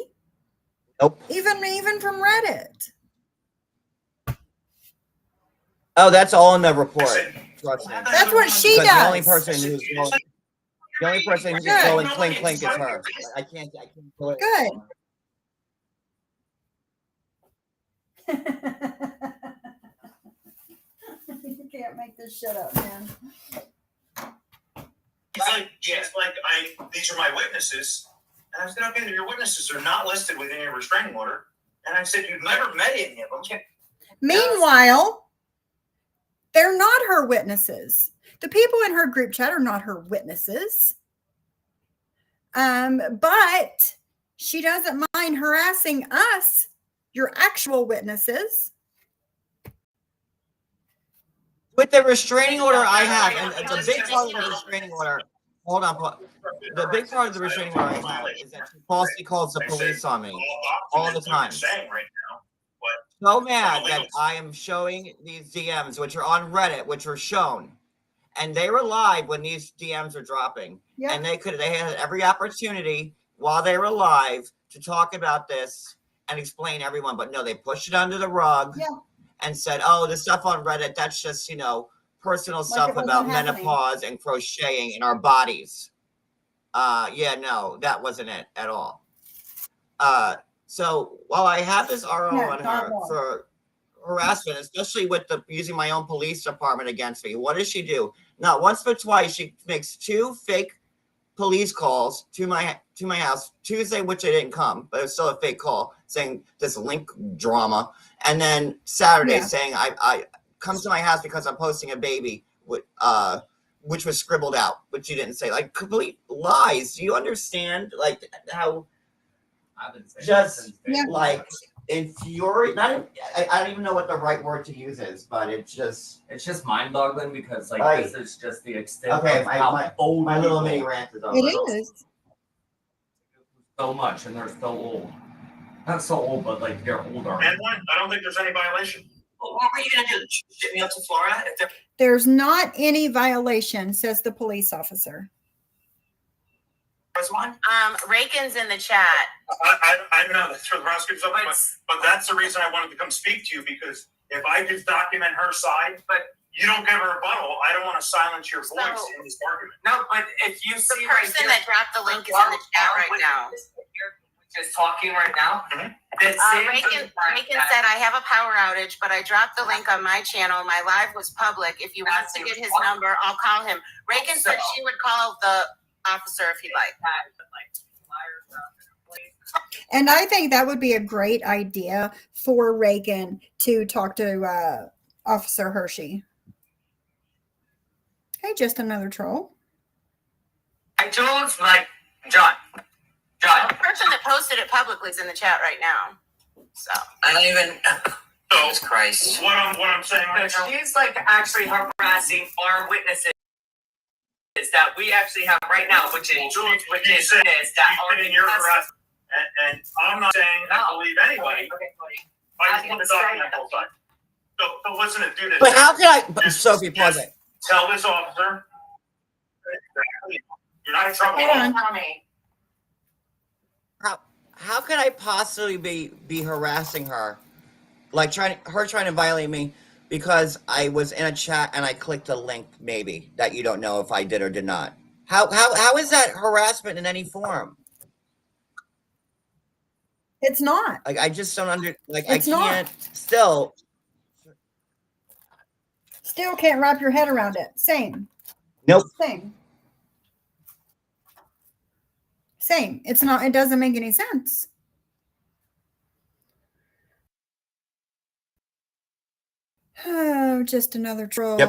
Nope. Even from Reddit. Oh, that's all in the report. Trust me. That's what she Because does. the only person who's going clink clink is her. I can't go it. Good. You can't make this shit up, man. She's like, these are my witnesses. And I said, okay, your witnesses are not listed within your restraining order. And I said, you've never met any of them. Meanwhile, they're not her witnesses. The people in her group chat are not her witnesses. But she doesn't mind harassing us, your actual witnesses. With the restraining order I have, and the big part of the restraining order, hold on, the big part of the restraining order I have is that she falsely calls the police on me all the time. So mad that I am showing these DMs, which are on Reddit, which are shown, and they were live when these DMs are dropping, and they had every opportunity while they were live to talk about this and explain everyone, but no, they pushed it under the rug. Yeah. And said, oh, the stuff on Reddit, that's just, personal stuff about menopause and crocheting in our bodies. Yeah, no, that wasn't it at all. So while I have this RO on her for harassment, especially with using my own police department against me, what does she do? Not once but twice, she makes 2 fake police calls to my house Tuesday, which they didn't come, but it was still a fake call saying this link drama, and then Saturday saying I come to my house because I'm posting a baby, which was scribbled out, which you didn't say. Like complete lies. Do you understand? Like how just like infuriating. I don't even know what the right word to use is, but it's just mind-boggling because this is just the extent of how old my little mini rant is over. It is. So much, and they're so old. Not so old, but they're older. And I don't think there's any violation. Well, what were you gonna do? Ship me up to Florida? There's not any violation, says the police officer. There's one. Reagan's in the chat. I know that's for the prosecutor's office, but that's the reason I wanted to come speak to you, because if I just document her side, but you don't give her a rebuttal, I don't want to silence your voice in this argument. No, but if you see The person that dropped the link is in the chat right now. Just talking right now. Reagan said, I have a power outage, but I dropped the link on my channel. My live was public. If you want to get his number, I'll call him. Reagan said she would call the officer if he'd like. And I think that would be a great idea for Reagan to talk to Officer Hershey. Hey, just another troll. I told John. The person that posted it publicly is in the chat right now. So I don't even. Jesus Christ. What I'm saying right now. She's actually harassing our witnesses that we actually have right now, which is that are in your arrest. And I'm not saying I believe anybody. I just want to document both sides. So listen to do this. But how can I, Sophie, pause it. Tell this officer. You're not in trouble. How could I possibly be harassing her, like trying to violate me because I was in a chat and I clicked a link maybe that you don't know if I did or did not? How is that harassment in any form? It's not. Like I just don't It's not. Still can't wrap your head around it. Same. Nope. Same. It's not. It doesn't make any sense. Oh, just another troll. Yep.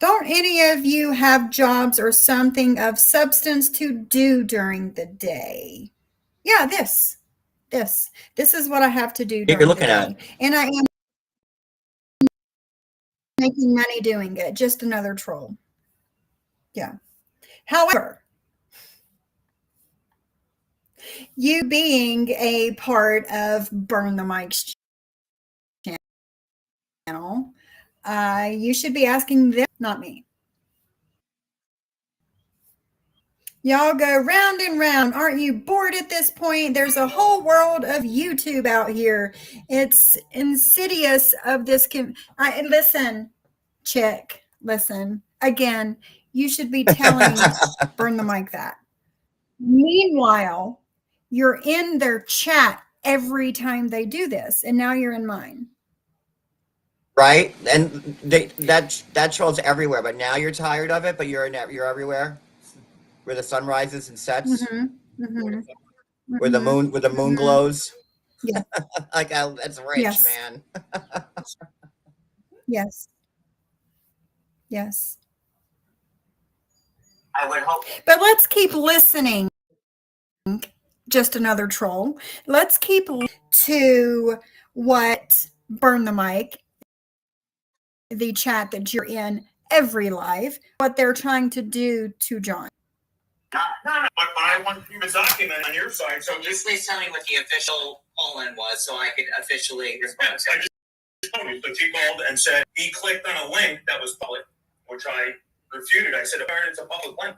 Don't any of you have jobs or something of substance to do during the day? Yeah, this is what I have to do You're during the looking day. at. And I am making money doing it. Just another troll. Yeah. However, you being a part of Burn the Mic's channel, you should be asking them, not me. Y'all go round and round. Aren't you bored at this point? There's a whole world of YouTube out here. It's insidious of this. Listen, chick, listen. Again, you should be telling Burn the Mic that. Meanwhile, you're in their chat every time they do this, and now you're in mine. Right, and that troll's everywhere. But now you're tired of it. But you're everywhere, where the sun rises and sets, where the moon glows. Yeah. Like that's rich, Yes. man. Yes. Yes. I would hope. But let's keep listening. Just another troll. Let's keep to what Burn the Mic, the chat that you're in every live, what they're trying to do to John. No, but I want you to document on your side. So Just please tell me what the official call-in was so I could officially respond. I just told you. So he called and said he clicked on a link that was public, which I refuted. I said, it's a public link.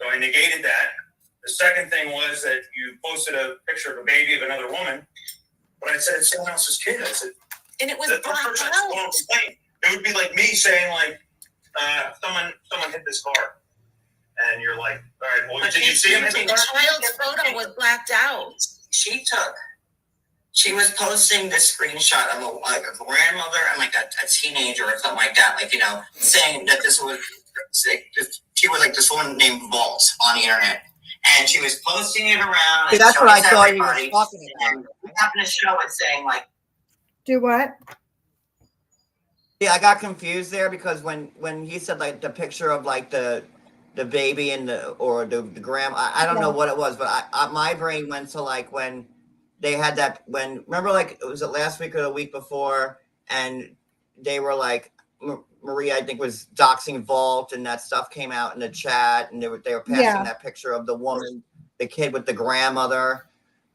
So I negated that. The second thing was that you posted a picture of a baby of another woman, but I said it's someone else's kid. I said, And it was the person that's going to complain. It would be like me saying, like, someone hit this car. And you're like, all right, well, did you see him hit the car? The child's photo was blacked out. She was posting this screenshot of a grandmother and like a teenager or something like that, like, saying that this was, she was like this woman named Vault on the internet. And she was posting it around. See, that's what I thought you were talking about. We happened to show it saying like, Do what? Yeah, I got confused there because when he said like the picture of like the baby and the grandma, I don't know what it was, but my brain went to like when they had that, remember, like, was it last week or the week before, and they were like, Maria, I think, was doxing Vault, and that stuff came out in the chat, and they were passing that picture of the woman, the kid with the grandmother,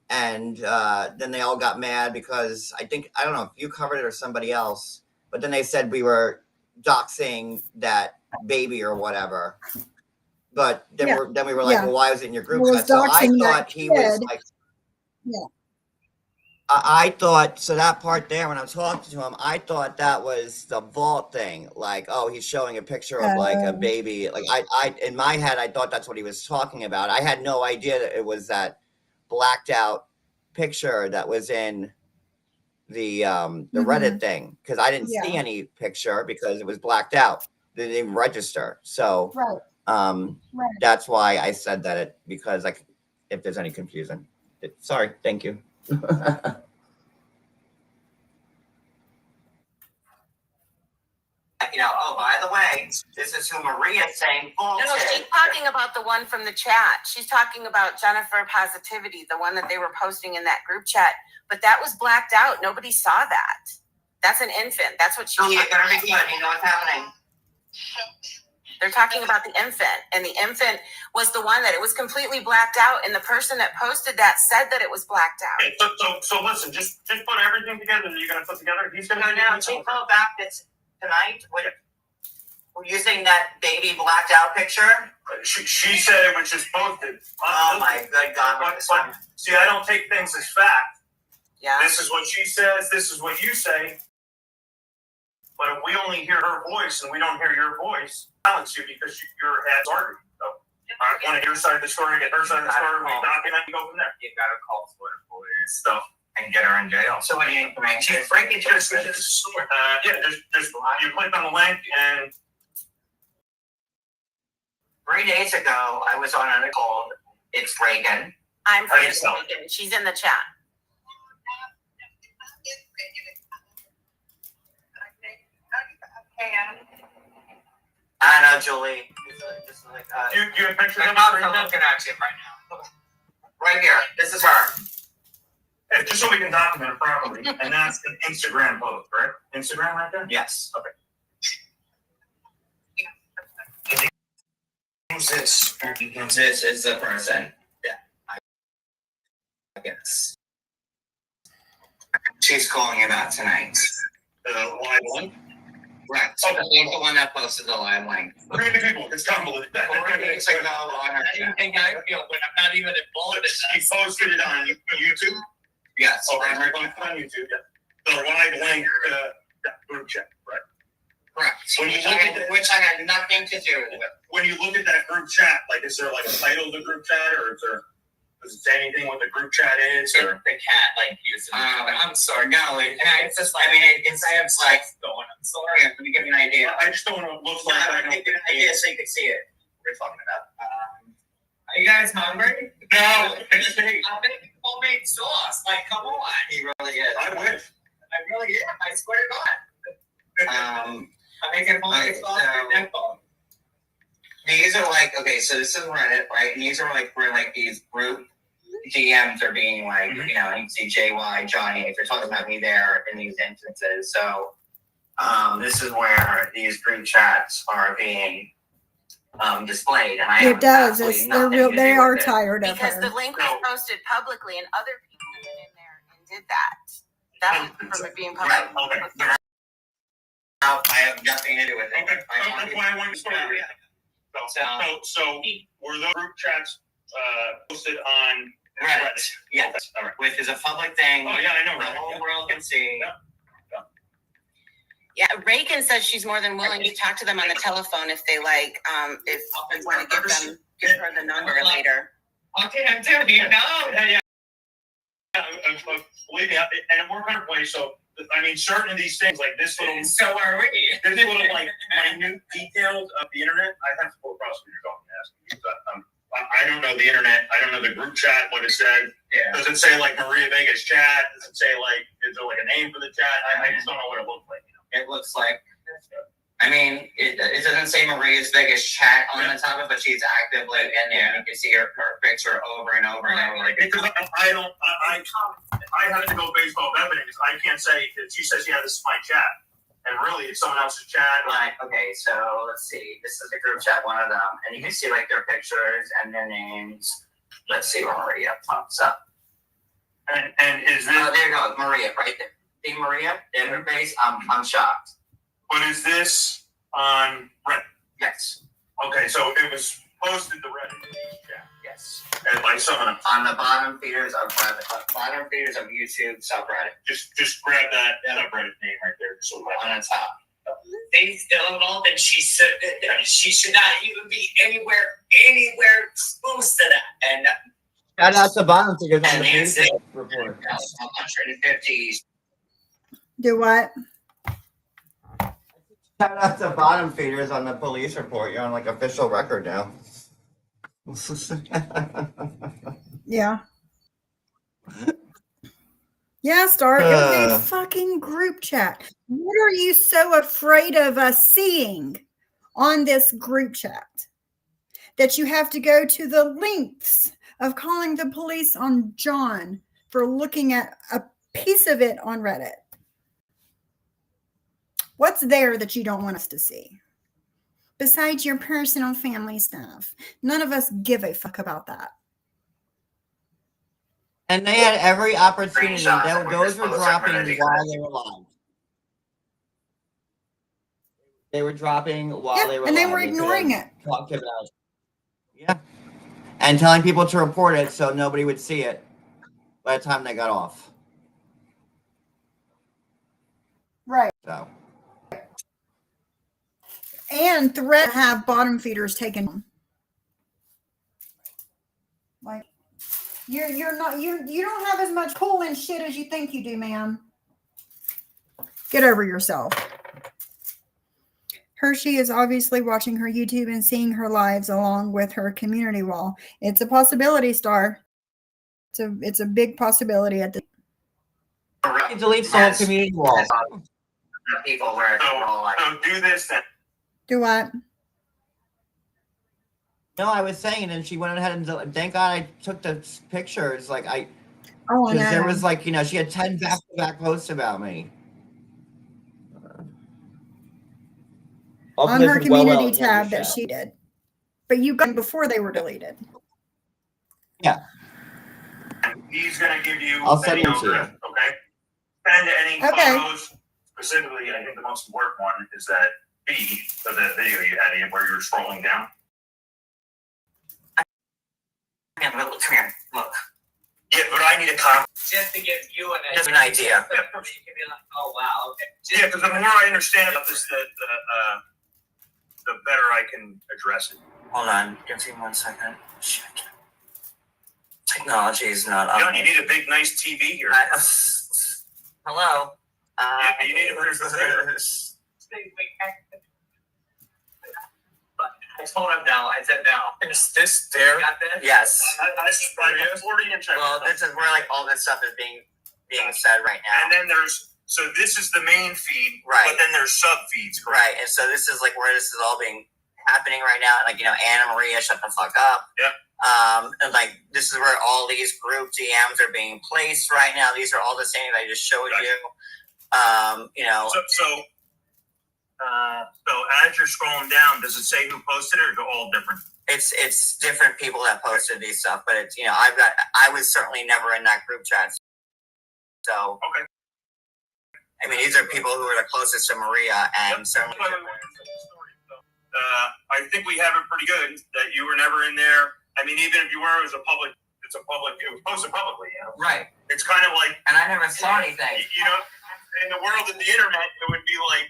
and then they all got mad because I don't know if you covered it or somebody else, but then they said we were doxing that baby or whatever. But then we were like, well, why was it in your group chat? So I thought he was like, I thought, so that part there, when I was talking to him, I thought that was the Vault thing. Like, oh, he's showing a picture of like a baby. Like I in my head, I thought that's what he was talking about. I had no idea that it was that blacked out picture that was in the Reddit thing. Cause I didn't see any picture because it was blacked out. They didn't even register. So, that's why I said that because like, if there's any confusion, sorry. Thank you. Oh, by the way, this is who Maria's saying bullshit. No, she's talking about the one from the chat. She's talking about Jennifer Positivity, the one that they were posting in that group chat. But that was blacked out. Nobody saw that. That's an infant. That's what she's talking about. Better be good. You know what's happening. They're talking about the infant, and the infant was the one that it was completely blacked out, and the person that posted that said that it was blacked out. Okay, so listen, just put everything together that you're gonna put together. He's gonna now. She go back tonight. We're using that baby blacked out picture. She said it was just posted. Oh my good God! But see, I don't take things as fact. Yeah. This is what she says. This is what you say. But if we only hear her voice and we don't hear your voice, silence you because your head's arguing. So I want to hear your side of the story, get her side of the story, we document and go from there. You gotta call for stuff and get her in jail. So what do you mean? She's breaking just you click on the link and 3 days ago I was on a call. It's Reagan. I'm Reagan. She's in the chat. I know, Julie. Just like, You have pictures I'm of not her? looking at you right now. Right here. This is her. Yeah, just so we can document it properly. And that's an Instagram post, right? Instagram right there? Yes. Okay. Who's this? This is the person. Yeah. I guess. She's calling about tonight. The live link? Right. So she's the one that posted the live link. Read the people. It's convoluted. It's like, no, on her chat. And I feel when I'm not even involved in this. He posted it on YouTube? Yes. Okay, on YouTube, yeah. The live link to that group chat, right? Correct. When you look at Which I had nothing to do with. when you look at that group chat, like, is there like a title of the group chat, or does it say anything what the group chat is, or? The cat, like, using. I'm sorry. No, it's just like, I mean, it's like going. I'm sorry. Let me give you an idea. I just don't want to look like I don't. Give you an idea so you can see it. What we're talking about. Are you guys hungry? No, I'm making homemade sauce. Like, come on. He really is. I wish. I really am. I swear to God. I'm making homemade sauce for Dimple. These are like, okay, so this is Reddit, right? And these are like where like these group DMs are being like, you know, you can see JY, Johnny, if you're talking about me there in these instances. So this is where these group chats are being displayed. And I It does. absolutely It's, they're nothing real. to They do are with it. tired of Because her. the link was posted publicly and other people went in there and did that. That was from it being public. Right, okay. No, I have nothing to do with it. Okay, that's why I wanted to start. So were those group chats posted on Reddit? Yes. All right. Which is a public thing. Oh yeah, I know. The Reddit, whole yeah. world can see. Yeah, Reagan says she's more than willing to talk to them on the telephone if they like, if you want to give her the number later. Okay, I'm doing you know. Yeah. Believe me, and we're kind of way. So I mean, certain of these things, like this little, So are we. this little like minute details of the internet, I have to pull across what you're talking to ask you, because I don't know the internet. I don't know the group chat, what it said. Yeah. Does it say like Maria Vegas chat? Does it say like, is there like a name for the chat? I just don't know what it looks like. It looks like, I mean, it doesn't say Maria's Vegas chat on the top of it, but she's actively in there. You can see her picture over and over and over again. Because I have to go based off evidence. I can't say that she says, yeah, this is my chat, and really it's someone else's chat. Like, okay, so let's see. This is the group chat, one of them, and you can see like their pictures and their names. Let's see where Maria pops up. And is this? Oh, there you go, Maria, right there. See Maria, in her face. I'm shocked. But is this on Reddit? Yes, Okay, so it was posted to Reddit. Yeah. yes. And by someone, On the bottom feeders of Reddit, bottom feeders of YouTube subreddit, just grab that subreddit name right there. Just so on the top. They still involved, and she should not even be anywhere close to that. And Shout out to bottom figures on And the Nancy. Facebook report. 150. Do what? Shout out to bottom feeders on the police report. You're on like official record now. Yeah. Yeah, Star. It was a fucking group chat. What are you so afraid of us seeing on this group chat that you have to go to the lengths of calling the police on John for looking at a piece of it on Reddit? What's there that you don't want us to see? Besides your personal family stuff. None of us give a fuck about that. And they had every opportunity. Screenshot that we Those were just posted dropping for the while they were live. They were dropping while Yeah, they were and they live. were ignoring it. Talked about. Yeah. And telling people to report it so nobody would see it by the time they got off. Right. So. And threat have bottom feeders taken. Like you're not you don't have as much pull and shit as you think you do, ma'am. Get over yourself. Hershey is obviously watching her YouTube and seeing her lives along with her community wall. It's a possibility, Star. It's a big possibility at the You delete the whole community wall. People where it's all like, So do this then. do what? No, I was saying, and she went ahead and thank God I took the pictures. Like Oh, I because there know. was like she had 10 back-to-back posts about me. On her community attended tab your that show. she did. But you got them before they were deleted. Yeah. He's gonna give you. I'll send them to you. Okay. Send any Okay. photos. Specifically, I think the most important one is that B of the video you had in where you were scrolling down. Yeah, but look, come here. Look. Yeah, but I need a copy. Just to give you an Just an idea. You can be like, oh wow, okay. Yeah, because the more I understand about this, the better I can address it. Hold on. Give me 1 second. Shit. Technology is not John, you need a big, nice TV here. Hello. Yeah, you need a I told him now. I said now. Is this there? You got this? Yes. That's 40-inch. Well, this is where like all this stuff is being said right now. And then this is the main feed, Right. But then there's sub feeds, correct? Right, and so this is like where this is all being happening right now. Like Anna Maria, shut the fuck up. Yeah. And like this is where all these group DMs are being placed right now. These are all the same I just showed Right. you. So as you're scrolling down, does it say who posted it, or they're all different? It's different people that posted these stuff, but it's I was certainly never in that group chat. So Okay. I mean, these are people who are the closest to Maria, and certainly. I think we have it pretty good that you were never in there. I mean, even if you were, it was posted publicly. Right. It's kind of like, And I never saw anything. In the world of the internet, it would be like.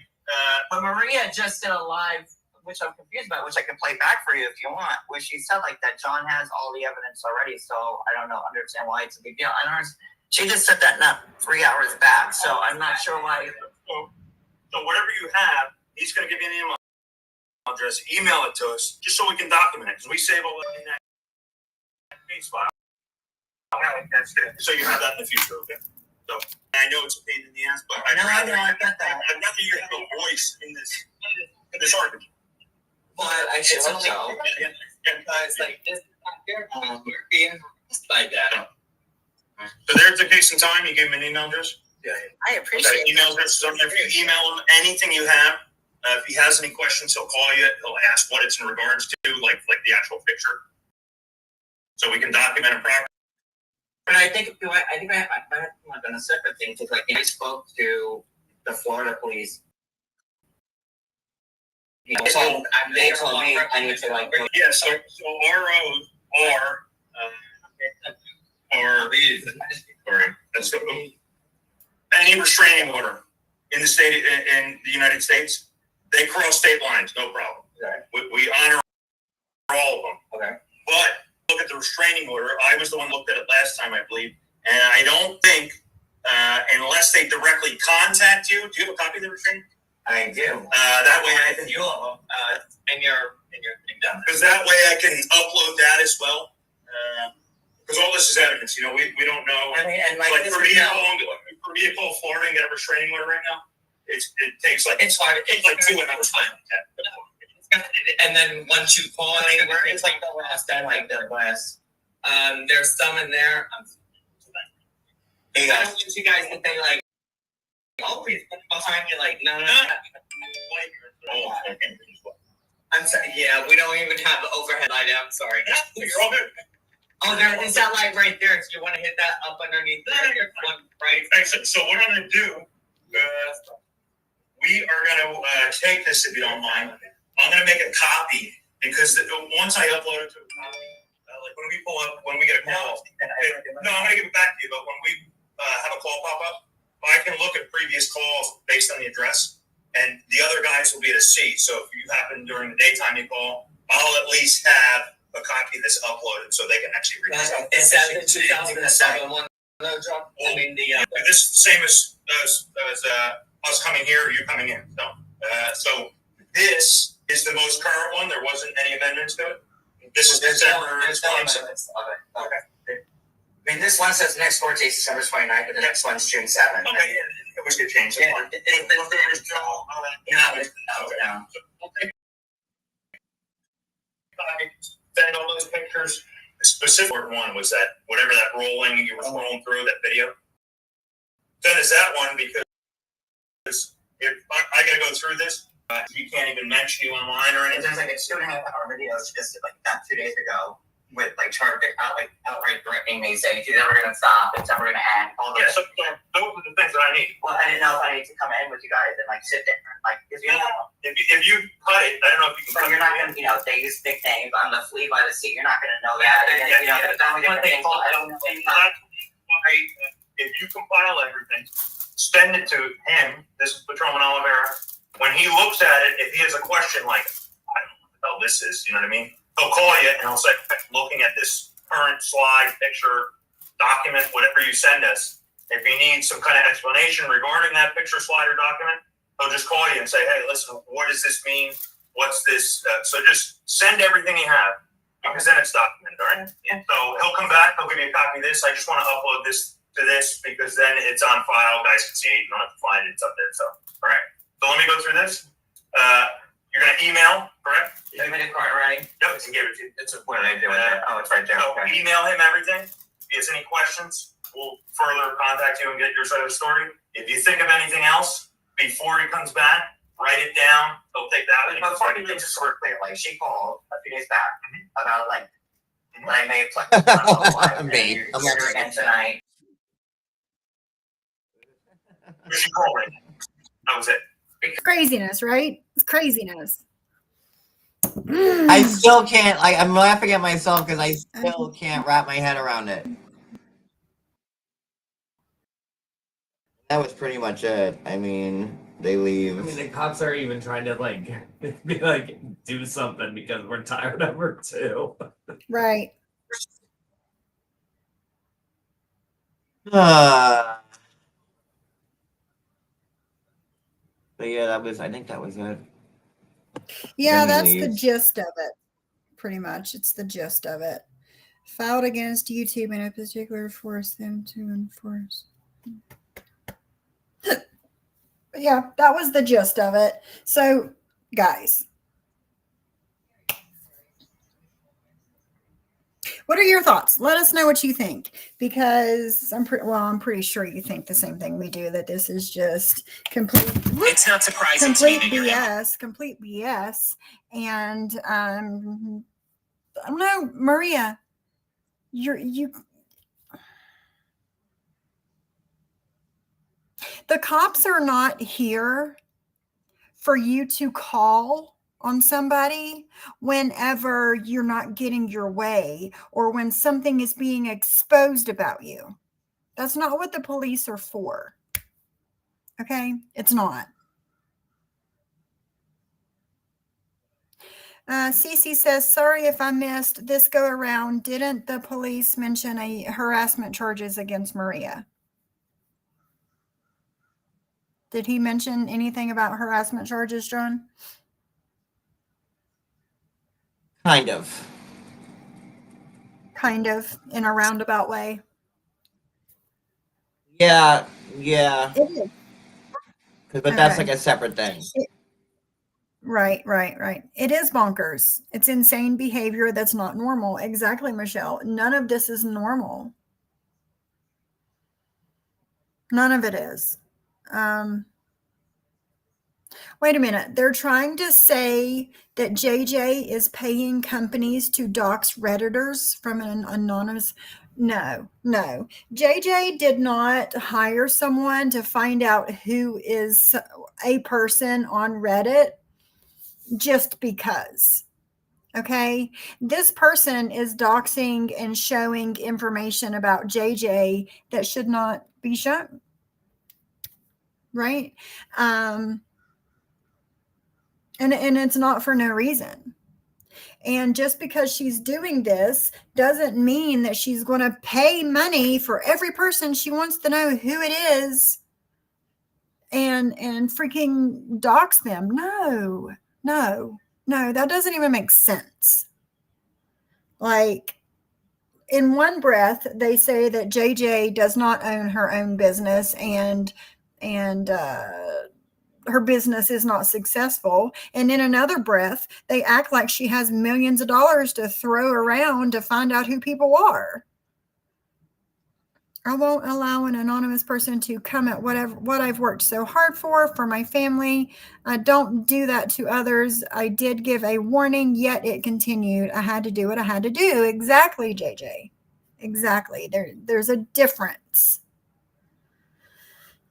But Maria just did a live, which I'm confused about, which I can play back for you if you want, where she said like that John has all the evidence already, so I don't understand why it's a big deal. She just said that not 3 hours back, so I'm not sure why. So whatever you have, he's going to give you an email address. Email it to us, just so we can document it, because we save all that in that case file. Okay, that's good. So you have that in the future, okay? So I know it's a pain in the ass, but I got that. I'd rather you have a voice in this argument. But it's only because like this is not fair. We're being harassed by that. So there's the case in time. You gave him an email address. Yeah. I appreciate it. Email address. So if you email him anything you have, if he has any questions, he'll call you. He'll ask what it's in regards to, like the actual picture, so we can document it properly. But I think I might have done a separate thing because like I spoke to the Florida police. So they told me I need to like. Yeah. So ROs are any restraining order in the United States, they cross state lines, no problem. Okay. We honor all of them. Okay. But look at the restraining order. I was the one who looked at it last time, I believe, and I don't think unless they directly contact you. Do you have a copy of the restraining? I do. That way I can. You all in your thing down. Because that way I can upload that as well. Because all this is evidence, we don't know. And like for me to call Florida and get a restraining order right now, it takes like It's hard. It's like 2 hours time. And then once you call anywhere, it's like the last. I like the last. There's some in there. I don't want you guys to think like, oh, he's behind me. Like, no. I'm sorry. Yeah, we don't even have the overhead light. I'm sorry. You're all good. Oh, there is that light right there. So you want to hit that up underneath there? Right. Excellent. So what I'm going to do, we are going to take this, if you don't mind. I'm going to make a copy because once I upload it to a copy, like when we get a call, no, I'm going to give it back to you. But when we have a call pop up, I can look at previous calls based on the address, and the other guys will be able to see. So if you happen during the daytime you call, I'll at least have a copy that's uploaded so they can actually read it. Is that the 2007 one? No, John. I mean this is the same as us coming here or you coming in. So this is the most current one. There wasn't any amendments to it. This is December 27th. Okay. I mean, this one says next court date December 29th, but the next one's June 7th. Okay, it was good change. send all those pictures. The specific one was that whatever that rolling you were scrolling through that video. Send us that one because if I gotta go through this, you can't even mention you online or anything. There's like a 2.5-hour video just like that 2 days ago with like outright threatening me, saying she's never gonna stop, it's never gonna end. All yeah, so those are the things that I need. Well, I didn't know if I need to come in with you guys and like sit there, like if you know. If you cut it, I don't know if you can. But you're not gonna, they use nicknames. I'm the flea by the seat. You're not gonna know that. I don't know. If you compile everything, send it to him. This is Patrolman Oliveira. When he looks at it, if he has a question like, I don't know what the hell this is, you know what I mean? He'll call you and he'll say, looking at this current slide, picture, document, whatever you send us, if he needs some kind of explanation regarding that picture, slide, or document, he'll just call you and say, hey, listen, what does this mean? What's this? So just send everything you have because then it's documented, all right? Yeah. So he'll come back, he'll give you a copy of this. I just want to upload this to this because then it's on file. Guys can see it. You don't have to find it. It's up there. So, all right. So let me go through this. You're going to email, correct? You give me the card, right? Yep, he gave it to you. It's what did I do? Oh, it's right there. So Okay. email him everything. If he has any questions, we'll further contact you and get your side of the story. If you think of anything else before he comes back, write it down. He'll take that. But before we just sort of clear, like she called a few days back about like when I may have played Me. I'm not her again tonight. She called right now. That was it. Craziness, right? It's craziness. I still can't. I'm laughing at myself because I still can't wrap my head around it. That was pretty much it. I mean, they leave. I mean, the cops are even trying to be like, do something because we're tired of her too. Right. But yeah, I think that was it. Yeah, Then that's he the leaves. gist of it. Pretty much. It's the gist of it. Filed against YouTube in a particular force them to enforce. Yeah, that was the gist of it. So, guys, what are your thoughts? Let us know what you think, because I'm pretty sure you think the same thing we do, that this is just complete. It's not surprising Complete to me that BS, complete BS. And I don't know, Maria, the cops are not here for you to call on somebody whenever you're not getting your way or when something is being exposed about you. That's not what the police are for. Okay? It's not. Cece says, sorry if I missed this go around. Didn't the police mention a harassment charges against Maria? Did he mention anything about harassment charges, John? Kind of. Kind of, in a roundabout way. Yeah. It is. But that's Okay. like a separate thing. Right. It is bonkers. It's insane behavior that's not normal. Exactly, Michelle. None of this is normal. None of it is. Wait a minute. They're trying to say that JJ is paying companies to dox Redditors from an anonymous. No. JJ did not hire someone to find out who is a person on Reddit just because. Okay. This person is doxing and showing information about JJ that should not be shown. Right. And it's not for no reason. And just because she's doing this doesn't mean that she's going to pay money for every person she wants to know who it is and freaking dox them. No, that doesn't even make sense. Like, in one breath, they say that JJ does not own her own business and her business is not successful. And in another breath, they act like she has millions of dollars to throw around to find out who people are. I won't allow an anonymous person to come at what I've worked so hard for my family. I don't do that to others. I did give a warning, yet it continued. I had to do what I had to do. Exactly, JJ. Exactly. There's a difference.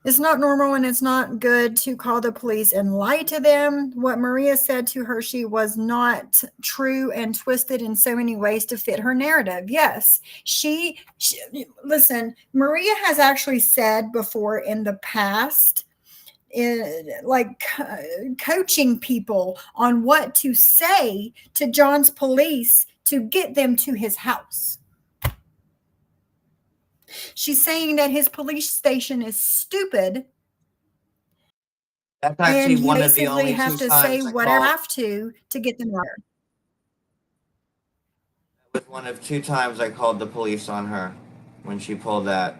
It's not normal and it's not good to call the police and lie to them. What Maria said to her, she was not true and twisted in so many ways to fit her narrative. Yes, she listen, Maria has actually said before in the past, coaching people on what to say to John's police to get them to his house. She's saying that his police station is stupid. That's actually and you one of the basically only have two to times say I whatever you called. have to get them there. It was one of 2 times I called the police on her when she pulled that.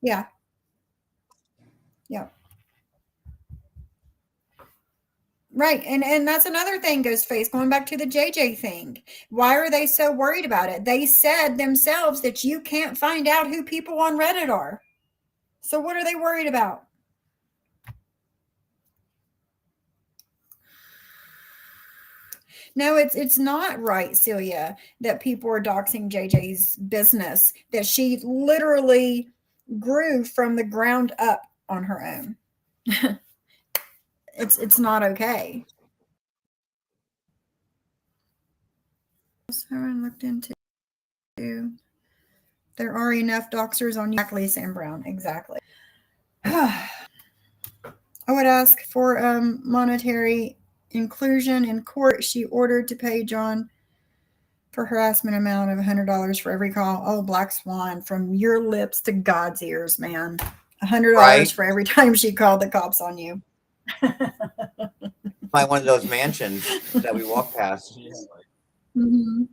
Yeah. Yeah. Right. And that's another thing, Ghostface, going back to the JJ thing. Why are they so worried about it? They said themselves that you can't find out who people on Reddit are. So what are they worried about? No, it's not right, Celia, that people are doxing JJ's business, that she literally grew from the ground up on her own. It's not okay. Someone looked into. There are enough doxers on exactly, Sam Brown. Exactly. I would ask for monetary inclusion in court. She ordered to pay John for harassment amount of $100 for every call. Oh, Black Swan, from your lips to God's ears, man. $100 Right? for every time she called the cops on you. By one of those mansions that we walk past. Mm-hmm.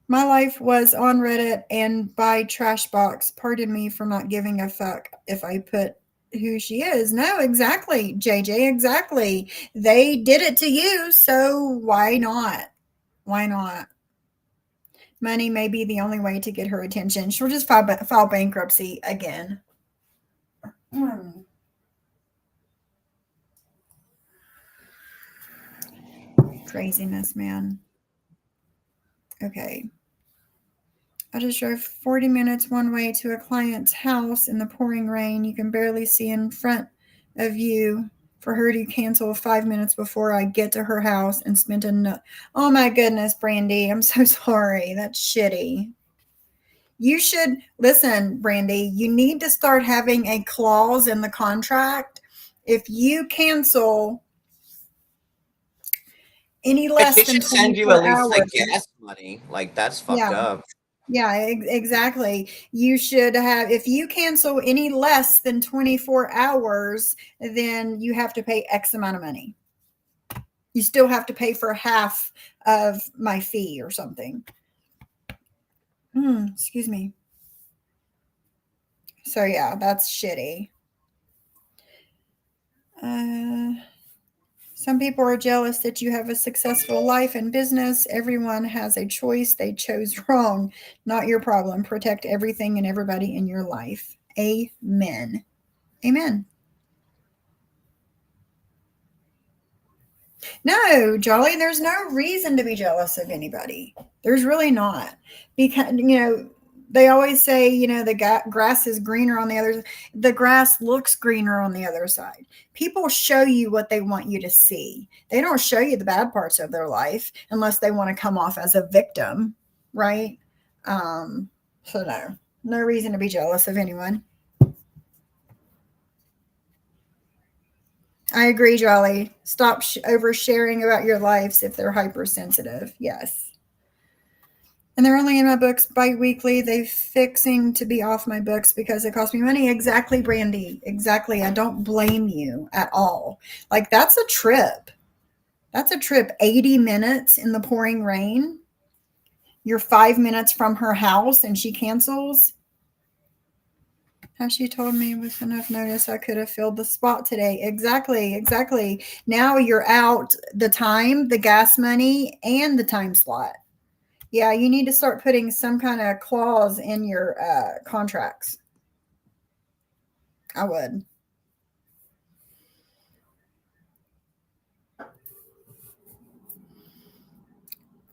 My life was on Reddit and by Trashbox. Pardon me for not giving a fuck if I put who she is. No, exactly, JJ, exactly. They did it to you, so why not? Why not? Money may be the only way to get her attention. She'll just file bankruptcy again. Craziness, man. Okay. I just drove 40 minutes one way to a client's house in the pouring rain. You can barely see in front of you for her to cancel 5 minutes before I get to her house and spent oh my goodness, Brandy. I'm so sorry. That's shitty. You should listen, Brandy. You need to start having a clause in the contract. If you cancel any less They than should send you 24 at least like hours, gas money. Like that's fucked up. Yeah, exactly. You should have, if you cancel any less than 24 hours, then you have to pay X amount of money. You still have to pay for half of my fee or something. Excuse me. So yeah, that's shitty. Some people are jealous that you have a successful life and business. Everyone has a choice. They chose wrong. Not your problem. Protect everything and everybody in your life. Amen. Amen. No, Jolly, there's no reason to be jealous of anybody. There's really not. Because, they always say, the grass is greener on the other side. The grass looks greener on the other side. People show you what they want you to see. They don't show you the bad parts of their life unless they want to come off as a victim, right? So no reason to be jealous of anyone. I agree, Jolly. Stop oversharing about your lives if they're hypersensitive. Yes. And they're only in my books bi-weekly. They're fixing to be off my books because it cost me money. Exactly, Brandy. Exactly. I don't blame you at all. Like, that's a trip. That's a trip. 80 minutes in the pouring rain. You're 5 minutes from her house and she cancels. As she told me with enough notice, I could have filled the spot today. Exactly. Now you're out the time, the gas money, and the time slot. Yeah, you need to start putting some kind of clause in your contracts. I would.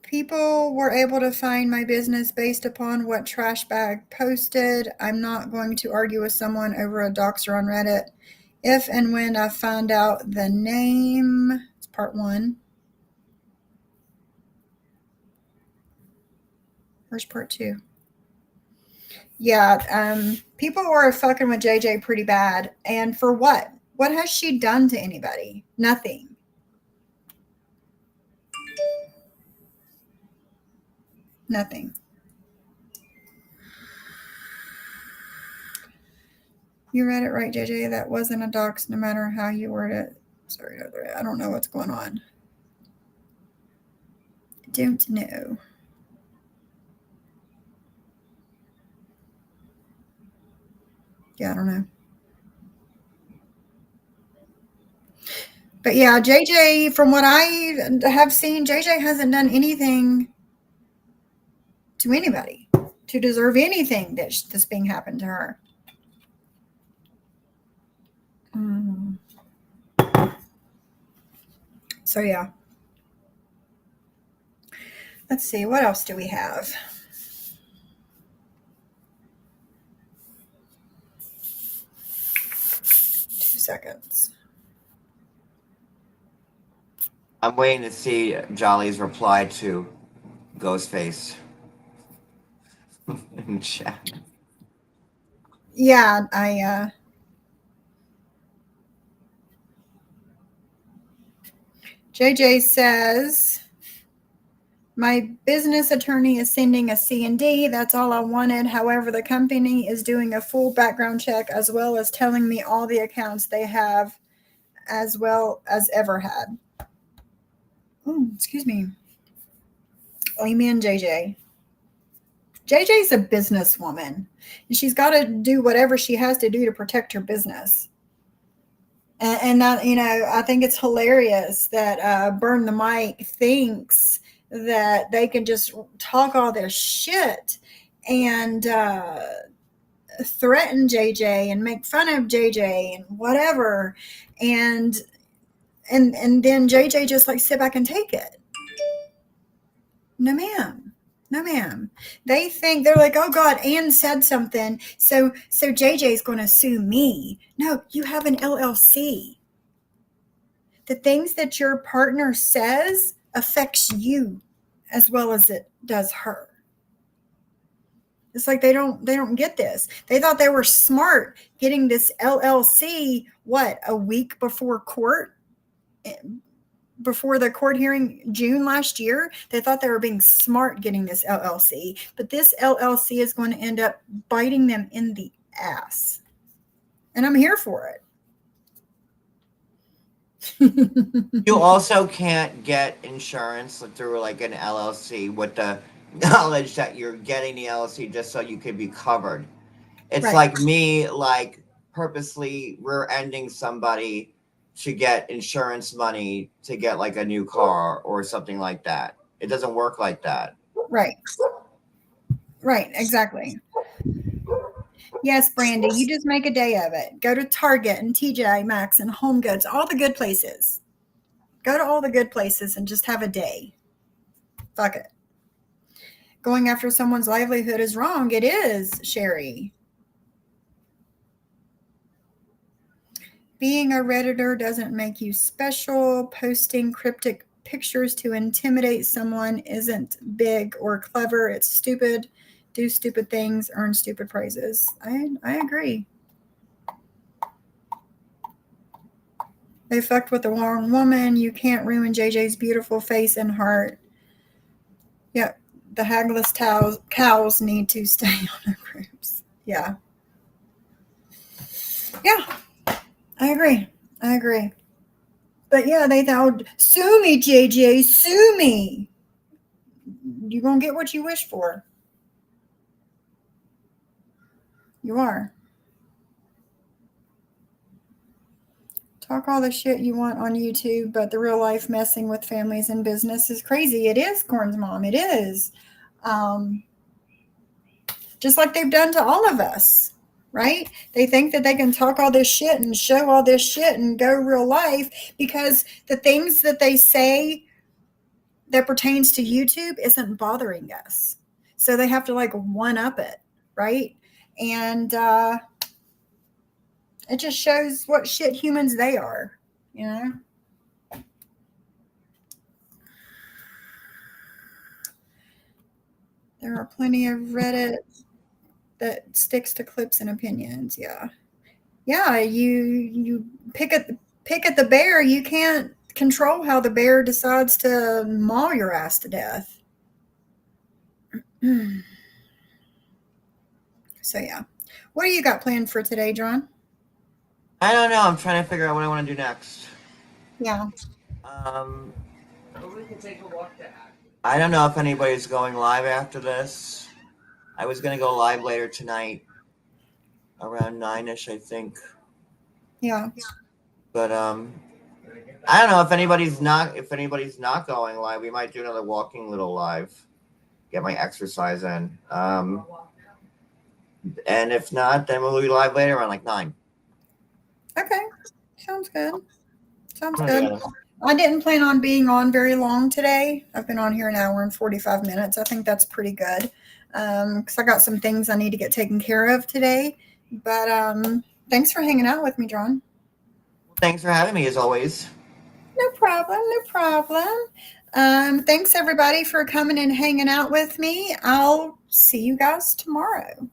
People were able to find my business based upon what trash bag posted. I'm not going to argue with someone over a doxer on Reddit. If and when I find out the name, it's part 1. Where's part 2? Yeah, people were fucking with JJ pretty bad. And for what? What has she done to anybody? Nothing. Nothing. You read it right, JJ. That wasn't a dox, no matter how you word it. Sorry, I don't know what's going on. I don't know. Yeah, I don't know. But yeah, JJ, from what I have seen, JJ hasn't done anything to anybody to deserve anything that's being happened to her. So yeah. Let's see, what else do we have? 2 seconds. I'm waiting to see Jolly's reply to Ghostface in chat. Yeah, JJ says, my business attorney is sending a C&D. That's all I wanted. However, the company is doing a full background check as well as telling me all the accounts they have as well as ever had. Oh, excuse me. Amen, JJ. JJ's a businesswoman, and she's got to do whatever she has to do to protect her business. And that, I think it's hilarious that Burn the Mic thinks that they can just talk all this shit and threaten JJ and make fun of JJ and whatever, and then JJ just like sit back and take it. No, ma'am. They think, they're like, oh God, Ann said something, so JJ's going to sue me. No, you have an LLC. The things that your partner says affects you as well as it does her. It's like they don't get this. They thought they were smart getting this LLC, a week before court? Before the court hearing June last year, they thought they were being smart getting this LLC, but this LLC is going to end up biting them in the ass. And I'm here for it. You also can't get insurance through like an LLC with the knowledge that you're getting the LLC just so you can be covered. It's Right. like me purposely rear-ending somebody to get insurance money to get like a new car or something like that. It doesn't work like that. Right, exactly. Yes, Brandy, you just make a day of it. Go to Target and TJ Maxx and Home Goods, all the good places. Go to all the good places and just have a day. Fuck it. Going after someone's livelihood is wrong. It is, Sherry. Being a Redditor doesn't make you special. Posting cryptic pictures to intimidate someone isn't big or clever. It's stupid. Do stupid things, earn stupid praises. I agree. They fucked with the wrong woman. You can't ruin JJ's beautiful face and heart. Yep. The hagless cows need to stay on their groups. Yeah. I agree. But yeah, they thought, sue me, JJ, sue me. you're going to get what you wish for. You are. Talk all the shit you want on YouTube, but the real life messing with families and business is crazy. It is, Corn's mom. It is. Just like they've done to all of us, right? They think that they can talk all this shit and show all this shit and go real life because the things that they say that pertains to YouTube isn't bothering us. So they have to like one up it, right? And it just shows what shit humans they are, you know? There are plenty of Reddit that sticks to clips and opinions. Yeah. Yeah, you pick at the bear, you can't control how the bear decides to maul your ass to death. So yeah. What do you got planned for today, John? I don't know. I'm trying to figure out what I want to do next. Yeah. We can take a walk to act. I don't know if anybody's going live after this. I was gonna go live later tonight, around 9ish, I think. Yeah. But I don't know if anybody's not going live. We might do another walking little live, get my exercise in. And if not, then we'll be live later around like 9. Okay. Sounds good. Sounds good. I didn't plan on being on very long today. I've been on here an hour and 45 minutes. I think that's pretty good. Because I got some things I need to get taken care of today. But thanks for hanging out with me, John. Thanks for having me, as always. No problem. No problem. Thanks, everybody, for coming and hanging out with me. I'll see you guys tomorrow.